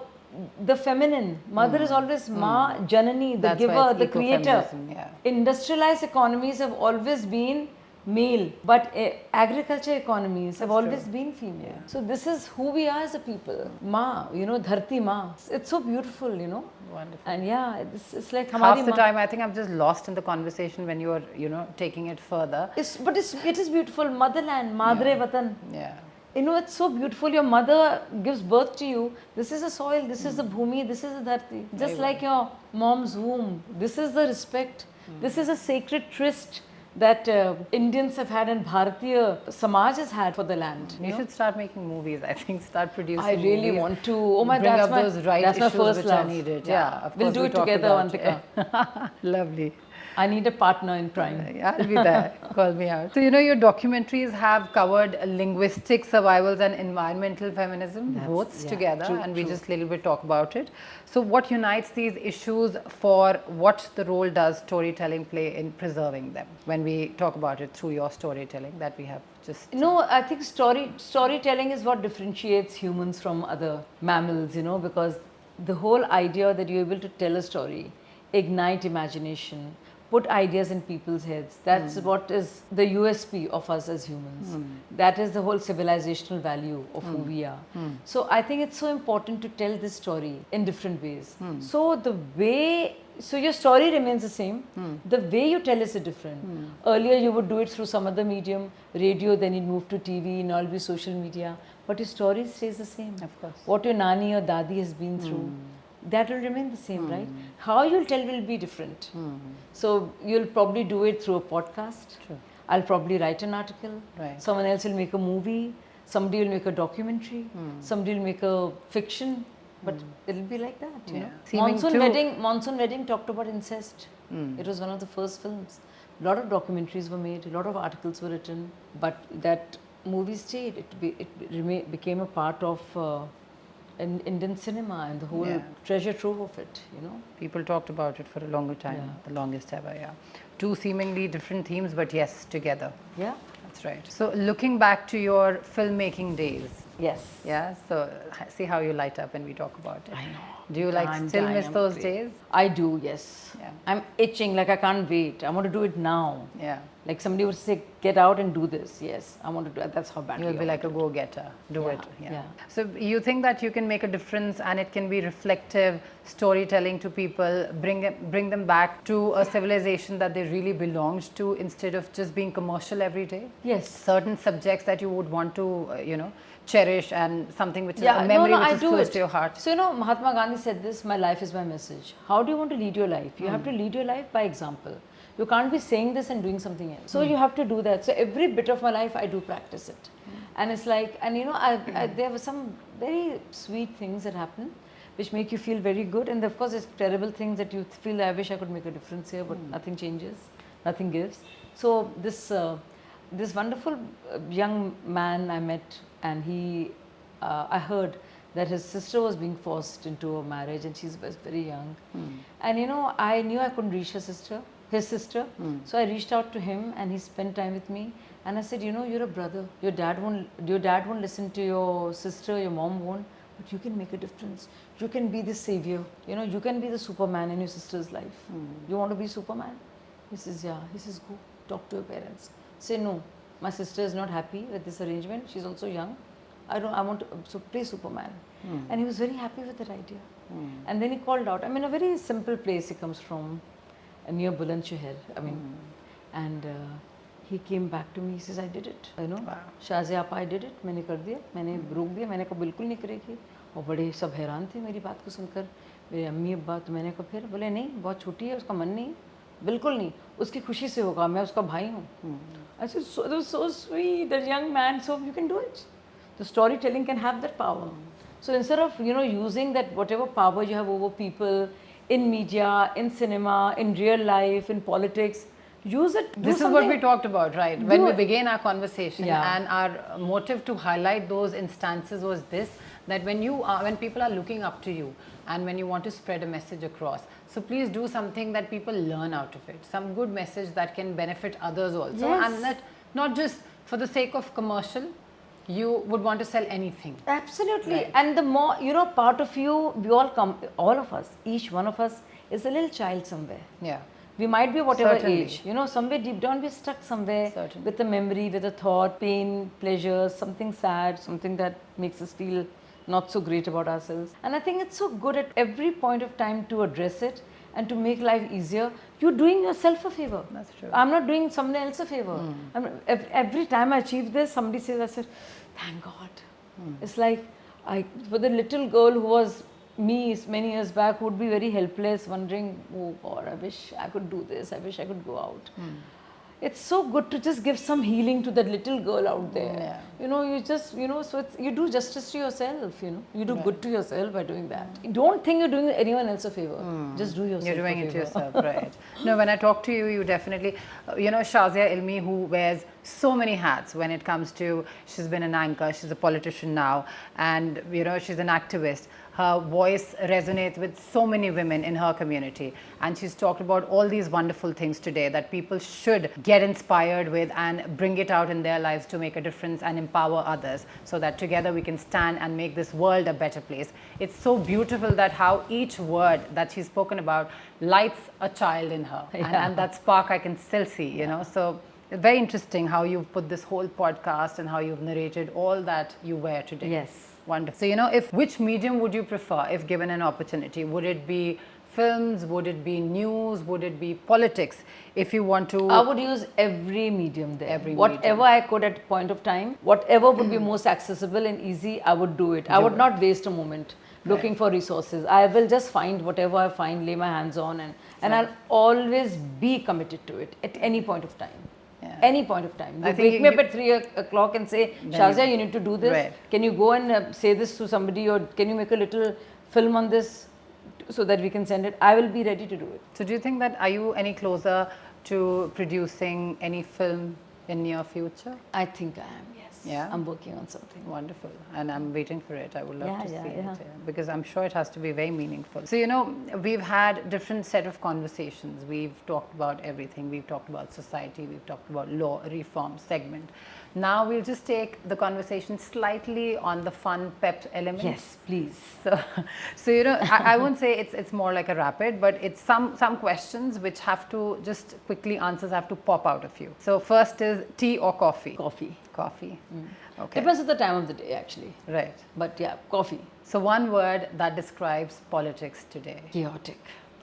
The feminine, Mother is always Ma, Janani, the That's why giver, it's the creator. ecofeminism, yeah. Industrialized economies have always been male, but agriculture economies have always been female. So this is who we are as a people. Ma, Dharti Ma. It's so beautiful, Wonderful. And yeah, it's like Half Hamari the Ma. time, I think I'm just lost in the conversation when you're, taking it further. But it is beautiful. Motherland, Madre Vatan. Yeah. It's so beautiful. Your mother gives birth to you. This is the soil, this is the bhumi, this is the dharti. Just like your mom's womb. This is the respect. This is a sacred tryst that Indians have had and Bharatiya Samaj has had for the land. You should start making movies, I think. Start producing I really movies. want to. Oh my, Bring that's up my, those right that's my issues first which love. are needed. Yeah, of We'll course do we it talk together, about Avantika. Lovely. I need a partner in crime. I'll be there. Call me out. So, your documentaries have covered linguistic survivals and environmental feminism, both together, true, and we just a little bit talk about it. So, what unites these issues for what the role does storytelling play in preserving them? When we talk about it through your storytelling that we have just... No, I think storytelling is what differentiates humans from other mammals, because the whole idea that you're able to tell a story, ignite imagination, put ideas in people's heads. That's what is the USP of us as humans. That is the whole civilizational value of who we are. So I think it's so important to tell this story in different ways. So your story remains the same. The way you tell is different. Earlier you would do it through some other medium, radio, then you'd move to TV, now it'll be social media. But your story stays the same. Of course. What your nani or dadi has been through, that will remain the same, right? How you'll tell will be different. So you'll probably do it through a podcast. True. I'll probably write an article. Right. Someone else will make a movie. Somebody will make a documentary. Somebody will make a fiction. But it'll be like that, you know. Seeming to- Monsoon Wedding talked about incest. It was one of the first films. A lot of documentaries were made. A lot of articles were written. But that movie stayed. It became a part of in Indian cinema and the whole treasure trove of it, People talked about it for a longer time, the longest ever, Two seemingly different themes, but yes, together. Yeah. That's right. So, looking back to your filmmaking days, Yes. so see how you light up when we talk about it. I know. Do you still miss those days? I do, yes. Yeah. I'm itching, like I can't wait. I want to do it now. Yeah. Like somebody would say, get out and do this. Yes, I want to do it. That's how bad You'll be like a go-getter. Do it. yeah. So you think that you can make a difference and it can be reflective storytelling to people, bring them back to a civilization that they really belonged to instead of just being commercial every day? Yes. Certain subjects that you would want to, cherish and something which is a memory which is close to your heart. So, Mahatma Gandhi said this, my life is my message. How do you want to lead your life? You have to lead your life by example. You can't be saying this and doing something else. So you have to do that. So every bit of my life, I do practice it. And it's like, and there were some very sweet things that happen which make you feel very good. And of course, there's terrible things that you feel, I wish I could make a difference here, but nothing changes, nothing gives. So this wonderful young man I met, and I heard that his sister was being forced into a marriage and she was very young. And I knew I couldn't reach his sister. So I reached out to him and he spent time with me. And I said, you're a brother. Your dad won't listen to your sister, your mom won't. but you can make a difference. You can be the savior. You know, you can be the Superman in your sister's life. You want to be Superman? He says, yeah. He says, go talk to your parents. Say, no, my sister is not happy with this arrangement. She's also young. I want to so play Superman. And he was very happy with that idea. And then he called out. I mean, a very simple place he comes from, near Bulandshahr. I mean, and he came back to me. He says, I did it. You know, Shazia, I did it. मैंने कर दिया. मैंने रोक दिया. मैंने कहा बिल्कुल नहीं करेगी. और बड़े सब हैरान थे मेरी बात को सुनकर. मेरे अम्मी अब्बा तो मैंने कहा फिर बोले नहीं बहुत छोटी है उसका मन नहीं बिल्कुल नहीं उसकी खुशी से होगा मैं उसका भाई हूँ. I said so sweet that young man, so you can do it. The storytelling can have that power. So instead of using that whatever power you have over people in media, in cinema, in real life, in politics, use it. This is what we talked about, right? When we began our conversation, and our motive to highlight those instances was this: that when people are looking up to you, and when you want to spread a message across, so please do something that people learn out of it. Some good message that can benefit others also, and not just for the sake of commercial. You would want to sell anything. Absolutely. Right. And the more, part of you, we all come, all of us, each one of us is a little child somewhere. Yeah. We might be whatever Certainly. age, somewhere deep down we're stuck somewhere. Certainly. With a memory, with a thought, pain, pleasure, something sad, something that makes us feel not so great about ourselves. And I think it's so good at every point of time to address it and to make life easier. You're doing yourself a favor. That's true. I'm not doing someone else a favor. Every time I achieve this, somebody says, I said, thank God. It's like, for the little girl who was me many years back, who would be very helpless, wondering, oh God, I wish I could do this, I wish I could go out. It's so good to just give some healing to that little girl out there. You just, so you do justice to yourself, You do good to yourself by doing that. Don't think you're doing anyone else a favor. Just do yourself You're doing a it favor. yourself, right. No, when I talk to you, you definitely, Shazia Ilmi, who wears so many hats when it comes to, she's been an anchor, she's a politician now, and, she's an activist. Her voice resonates with so many women in her community. And she's talked about all these wonderful things today that people should get inspired with and bring it out in their lives to make a difference and empower others, so that together we can stand and make this world a better place. It's so beautiful that how each word that she's spoken about lights a child in her. And that spark I can still see, So very interesting how you've put this whole podcast and how you've narrated all that you wear today. Yes. Wonderful. So, which medium would you prefer if given an opportunity? Would it be films? Would it be news? Would it be politics? If you want to... I would use every medium there. Whatever medium. I could at a point of time, whatever would be most accessible and easy, I would do it. I would not waste a moment looking for resources. I will just find whatever I find, lay my hands on, and I'll always be committed to it at any point of time. Any point of time. You wake me up at 3 o'clock and say, Shazia, you need to do this. Right. Can you go and say this to somebody, or can you make a little film on this so that we can send it? I will be ready to do it. So do you think that, are you any closer to producing any film in near future? I think I am, yes. Yeah? I'm working on something. Wonderful. And I'm waiting for it. I would love to see it. Yeah. Because I'm sure it has to be very meaningful. So, we've had different set of conversations. We've talked about everything. We've talked about society. We've talked about law, reform, segment. Now we'll just take the conversation slightly on the fun, pep element. Yes, please. So I won't say it's more like a rapid, but it's some questions which have to just quickly, answers have to pop out of you. So first is tea or coffee? Coffee. Coffee. Okay. Depends on the time of the day, actually. Right. But yeah, coffee. So one word that describes politics today. Chaotic.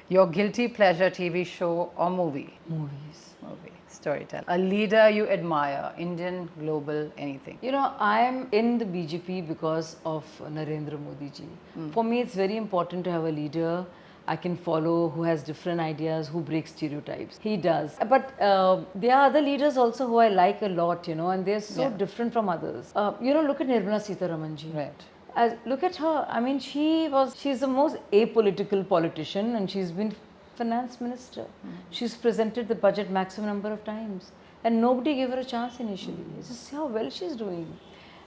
Your guilty pleasure TV show or movie? Movies. Movie. Storyteller. A leader you admire, Indian, global, anything. I am in the BJP because of Narendra Modi ji. For me, it's very important to have a leader I can follow who has different ideas, who breaks stereotypes. He does. But there are other leaders also who I like a lot, and they're so different from others. Look at Nirmala Sitharaman ji. Right. Look at her. I mean, she's the most apolitical politician, and she's been finance minister. She's presented the budget maximum number of times, and nobody gave her a chance initially. Just see how well she's doing.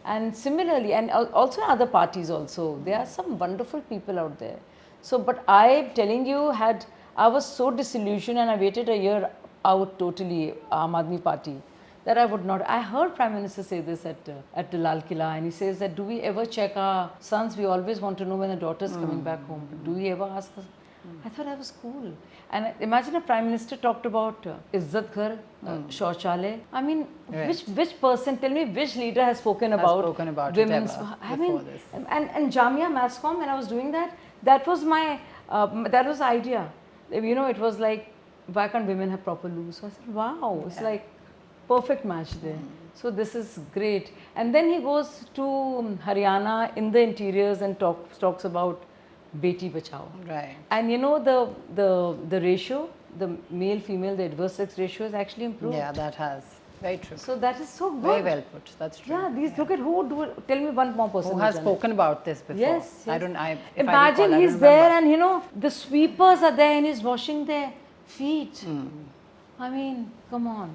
And similarly, and also in other parties also, there are some wonderful people out there. So, but I'm telling you, I was so disillusioned, and I waited a year out totally, Aam Aadmi Party. that I would not. I heard Prime Minister say this at the Lal Killa, and he says that, do we ever check our sons? We always want to know when the daughter's coming back home. But do we ever ask us? I thought that was cool. And imagine a Prime Minister talked about Izzat Ghar, Shauchalay. I mean, which person, tell me which leader has spoken about women's, I mean, this. and Jamia Masscom, when I was doing that, that was my, that was the idea. You know, it was like, why can't women have proper loo? So I said, wow, it's like perfect match there. So this is great. And then he goes to Haryana in the interiors and talks about Beti Bachao. Right. And you know, the ratio, the male female, the adverse sex ratio has actually improved. Yeah, that has. Very true. So that is so good. Very well put. That's true. Yeah, look at tell me one more person who has spoken about this before. Yes, yes. Imagine he's there and you know, the sweepers are there and he's washing their feet. I mean, come on.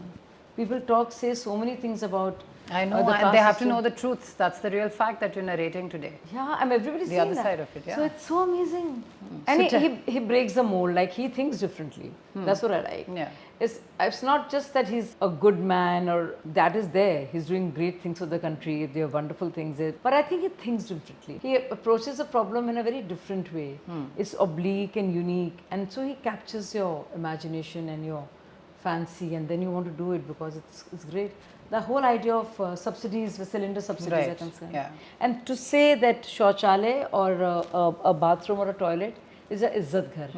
People say so many things about I know, and they have to know the truth. That's the real fact that you're narrating today. Yeah, and everybody's the saying other that. side of it. Yeah. So it's so amazing. And he breaks the mold, like he thinks differently. That's what I like. Yeah. It's not just that he's a good man or that is there. He's doing great things for the country. There are wonderful things there. But I think he thinks differently. He approaches a problem in a very different way. It's oblique and unique. And so he captures your imagination and your fancy, and then you want to do it because it's great. The whole idea of subsidies, cylinder subsidies are concerned. Yeah. And to say that Shauchalay or a bathroom or a toilet is a Izzat Ghar.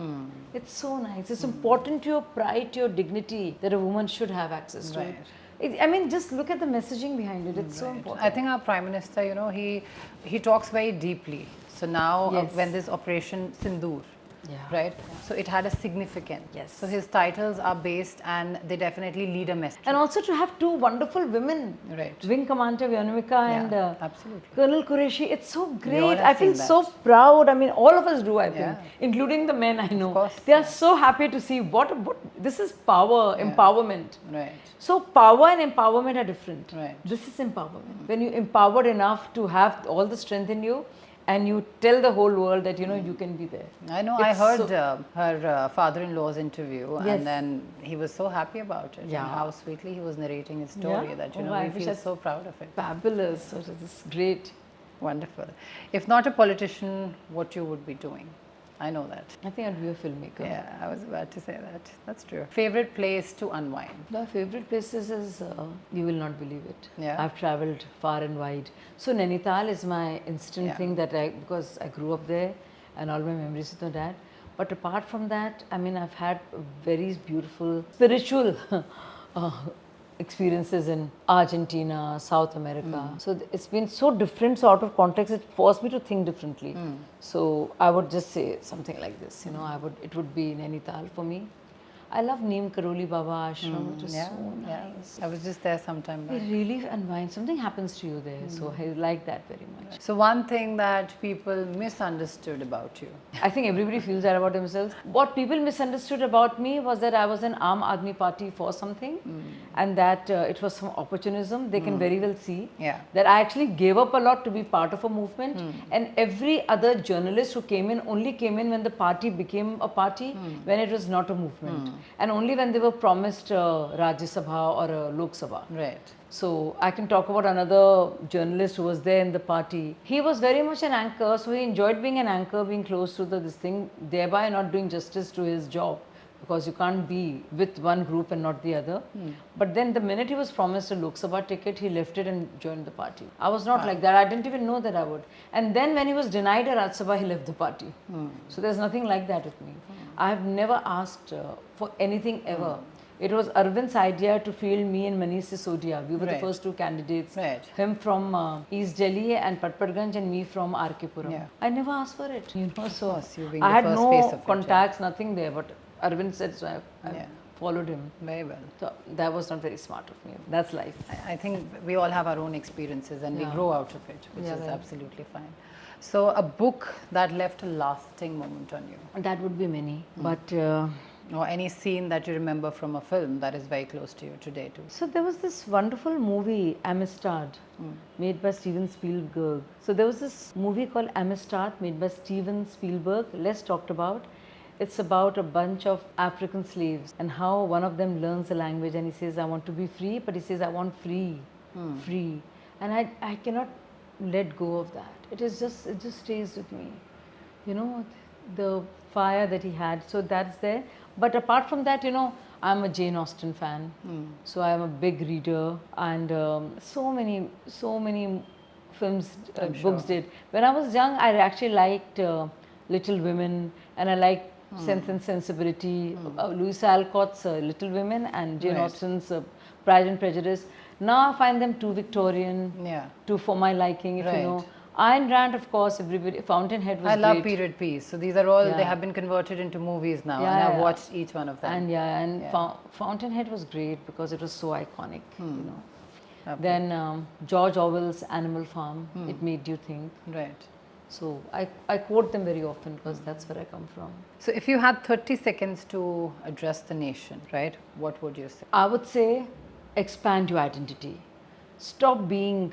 It's so nice. It's important to your pride, to your dignity that a woman should have access to it. I mean, just look at the messaging behind it. It's so important. I think our Prime Minister, you know, he talks very deeply. So now when this Operation Sindoor, right? So it had a significance. Yes. So his titles are based and they definitely lead a message. And also to have two wonderful women. Right. Wing Commander Vyanamika and absolutely. Colonel Qureshi. It's so great. have I feel seen that. so proud. I mean, all of us do, I think, including the men I know. Of course. They are so happy to see what this is power, empowerment. Right. So power and empowerment are different. Right. This is empowerment. When you're empowered enough to have all the strength in you, and you tell the whole world that, you know, you can be there. I know, I heard her father-in-law's interview and then he was so happy about it. Yeah. And how sweetly he was narrating his story that, you know, we feel so proud of it. Fabulous. So this is great. Wonderful. If not a politician, what you would be doing? I know that. I think I'd be a filmmaker. Yeah, I was about to say that. That's true. Favorite place to unwind? My favorite places is, you will not believe it. Yeah. I've traveled far and wide. So Nainital is my instant thing that because I grew up there and all my memories with my dad. But apart from that, I mean, I've had very beautiful spiritual experiences in Argentina, South America. So it's been so different, so out of context, it forced me to think differently. So I would just say something like this, you know, it would be Nainital for me. I love Neem Karoli Baba Ashram, which is so nice. I was just there sometime back. It really unwinds. Something happens to you there, so I like that very much. So one thing that people misunderstood about you? I think everybody feels that about themselves. What people misunderstood about me was that I was an Aam Aadmi Party for something and that it was some opportunism. They can very well see that I actually gave up a lot to be part of a movement and every other journalist who came in only came in when the party became a party, when it was not a movement. And only when they were promised Rajya Sabha or a Lok Sabha. Right. So I can talk about another journalist who was there in the party. He was very much an anchor, so he enjoyed being an anchor, being close to this thing, thereby not doing justice to his job. Because you can't be with one group and not the other. But then the minute he was promised a Lok Sabha ticket, he left it and joined the party. I was not like that. I didn't even know that I would. And then when he was denied a Rajya Sabha, he left the party. So there's nothing like that with me. I have never asked for anything ever. It was Arvind's idea to field me and Manish Sisodia. We were the first two candidates. Him from East Delhi and Patparganj and me from RK Puram. I never asked for it. You know, so I had no contacts, nothing there. But Arvind said so. I followed him. Very well. So that was not very smart of me. That's life. I think we all have our own experiences and we grow out of it, which is absolutely fine. So a book that left a lasting moment on you? That would be many, but... or any scene that you remember from a film that is very close to you today too? So there was this wonderful movie, Amistad, made by Steven Spielberg. So there was this movie called Amistad, made by Steven Spielberg, less talked about. It's about a bunch of African slaves and how one of them learns the language and he says, I want to be free, but he says, I want free, free. And I cannot let go of that. It just stays with me. You know, the fire that he had, so that's there. But apart from that, you know, I'm a Jane Austen fan, so I'm a big reader, and so many films, books did. When I was young, I actually liked Little Women, and I liked Sense and Sensibility, Louisa Alcott's Little Women, and Jane Austen's Pride and Prejudice. Now I find them too Victorian, too for my liking, if you know. Ayn Rand, of course, everybody. Fountainhead was great. I love period piece. So these are all, they have been converted into movies now, and I've watched each one of them. And Fountainhead was great because it was so iconic, you know. Then George Orwell's Animal Farm, it made you think. Right. So I quote them very often because that's where I come from. So if you had 30 seconds to address the nation, right, what would you say? I would say expand your identity. Stop being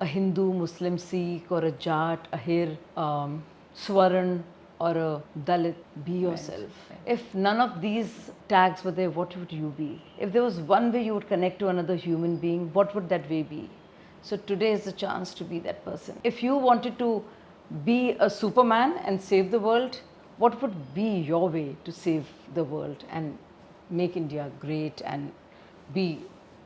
a Hindu, Muslim, Sikh, or a Jat, a Hir, Swaran, or a Dalit. Be yourself. If none of these tags were there, what would you be? If there was one way you would connect to another human being, what would that way be? So today is the chance to be that person. If you wanted to be a Superman and save the world, what would be your way to save the world and make India great and be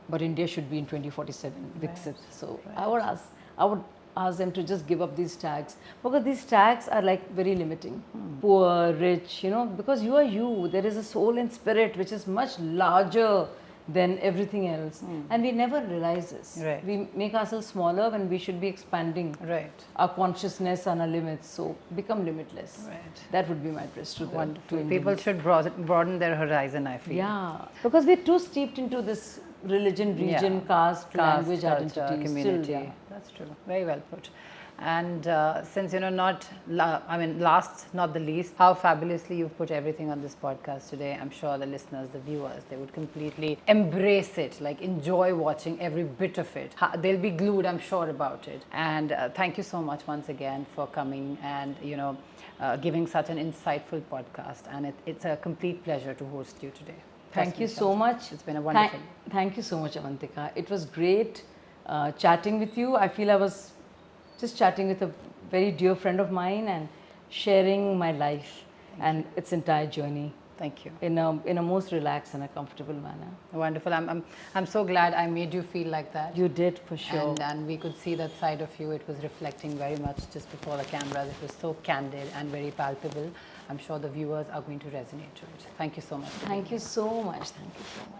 what India should be in 2047, Viksit. So I would ask them to just give up these tags, because these tags are like very limiting. Poor, rich, you know, because you are you. There is a soul and spirit which is much larger than everything else, and we never realize this. We make ourselves smaller when we should be expanding our consciousness and our limits. So become limitless. That would be my address to them. People should broaden their horizon, I feel. Yeah, because we're too steeped into this religion, region, caste, language, culture, identity, community. Still, That's true. Very well put. And since, you know, last not the least, how fabulously you've put everything on this podcast today. I'm sure the listeners, the viewers, they would completely embrace it, like enjoy watching every bit of it. They'll be glued, I'm sure, about it. And thank you so much once again for coming and, you know, giving such an insightful podcast. And it's a complete pleasure to host you today. Thank you so much. It's been a wonderful. Thank you so much, Avantika. It was great chatting with you. I feel I was just chatting with a very dear friend of mine and sharing my life and its entire journey. Thank you. In a most relaxed and a comfortable manner. Wonderful. I'm so glad I made you feel like that. You did, for sure. And we could see that side of you. It was reflecting very much just before the cameras. It was so candid and very palpable. I'm sure the viewers are going to resonate to it. Thank you so much. Thank you so much. Thank you so much.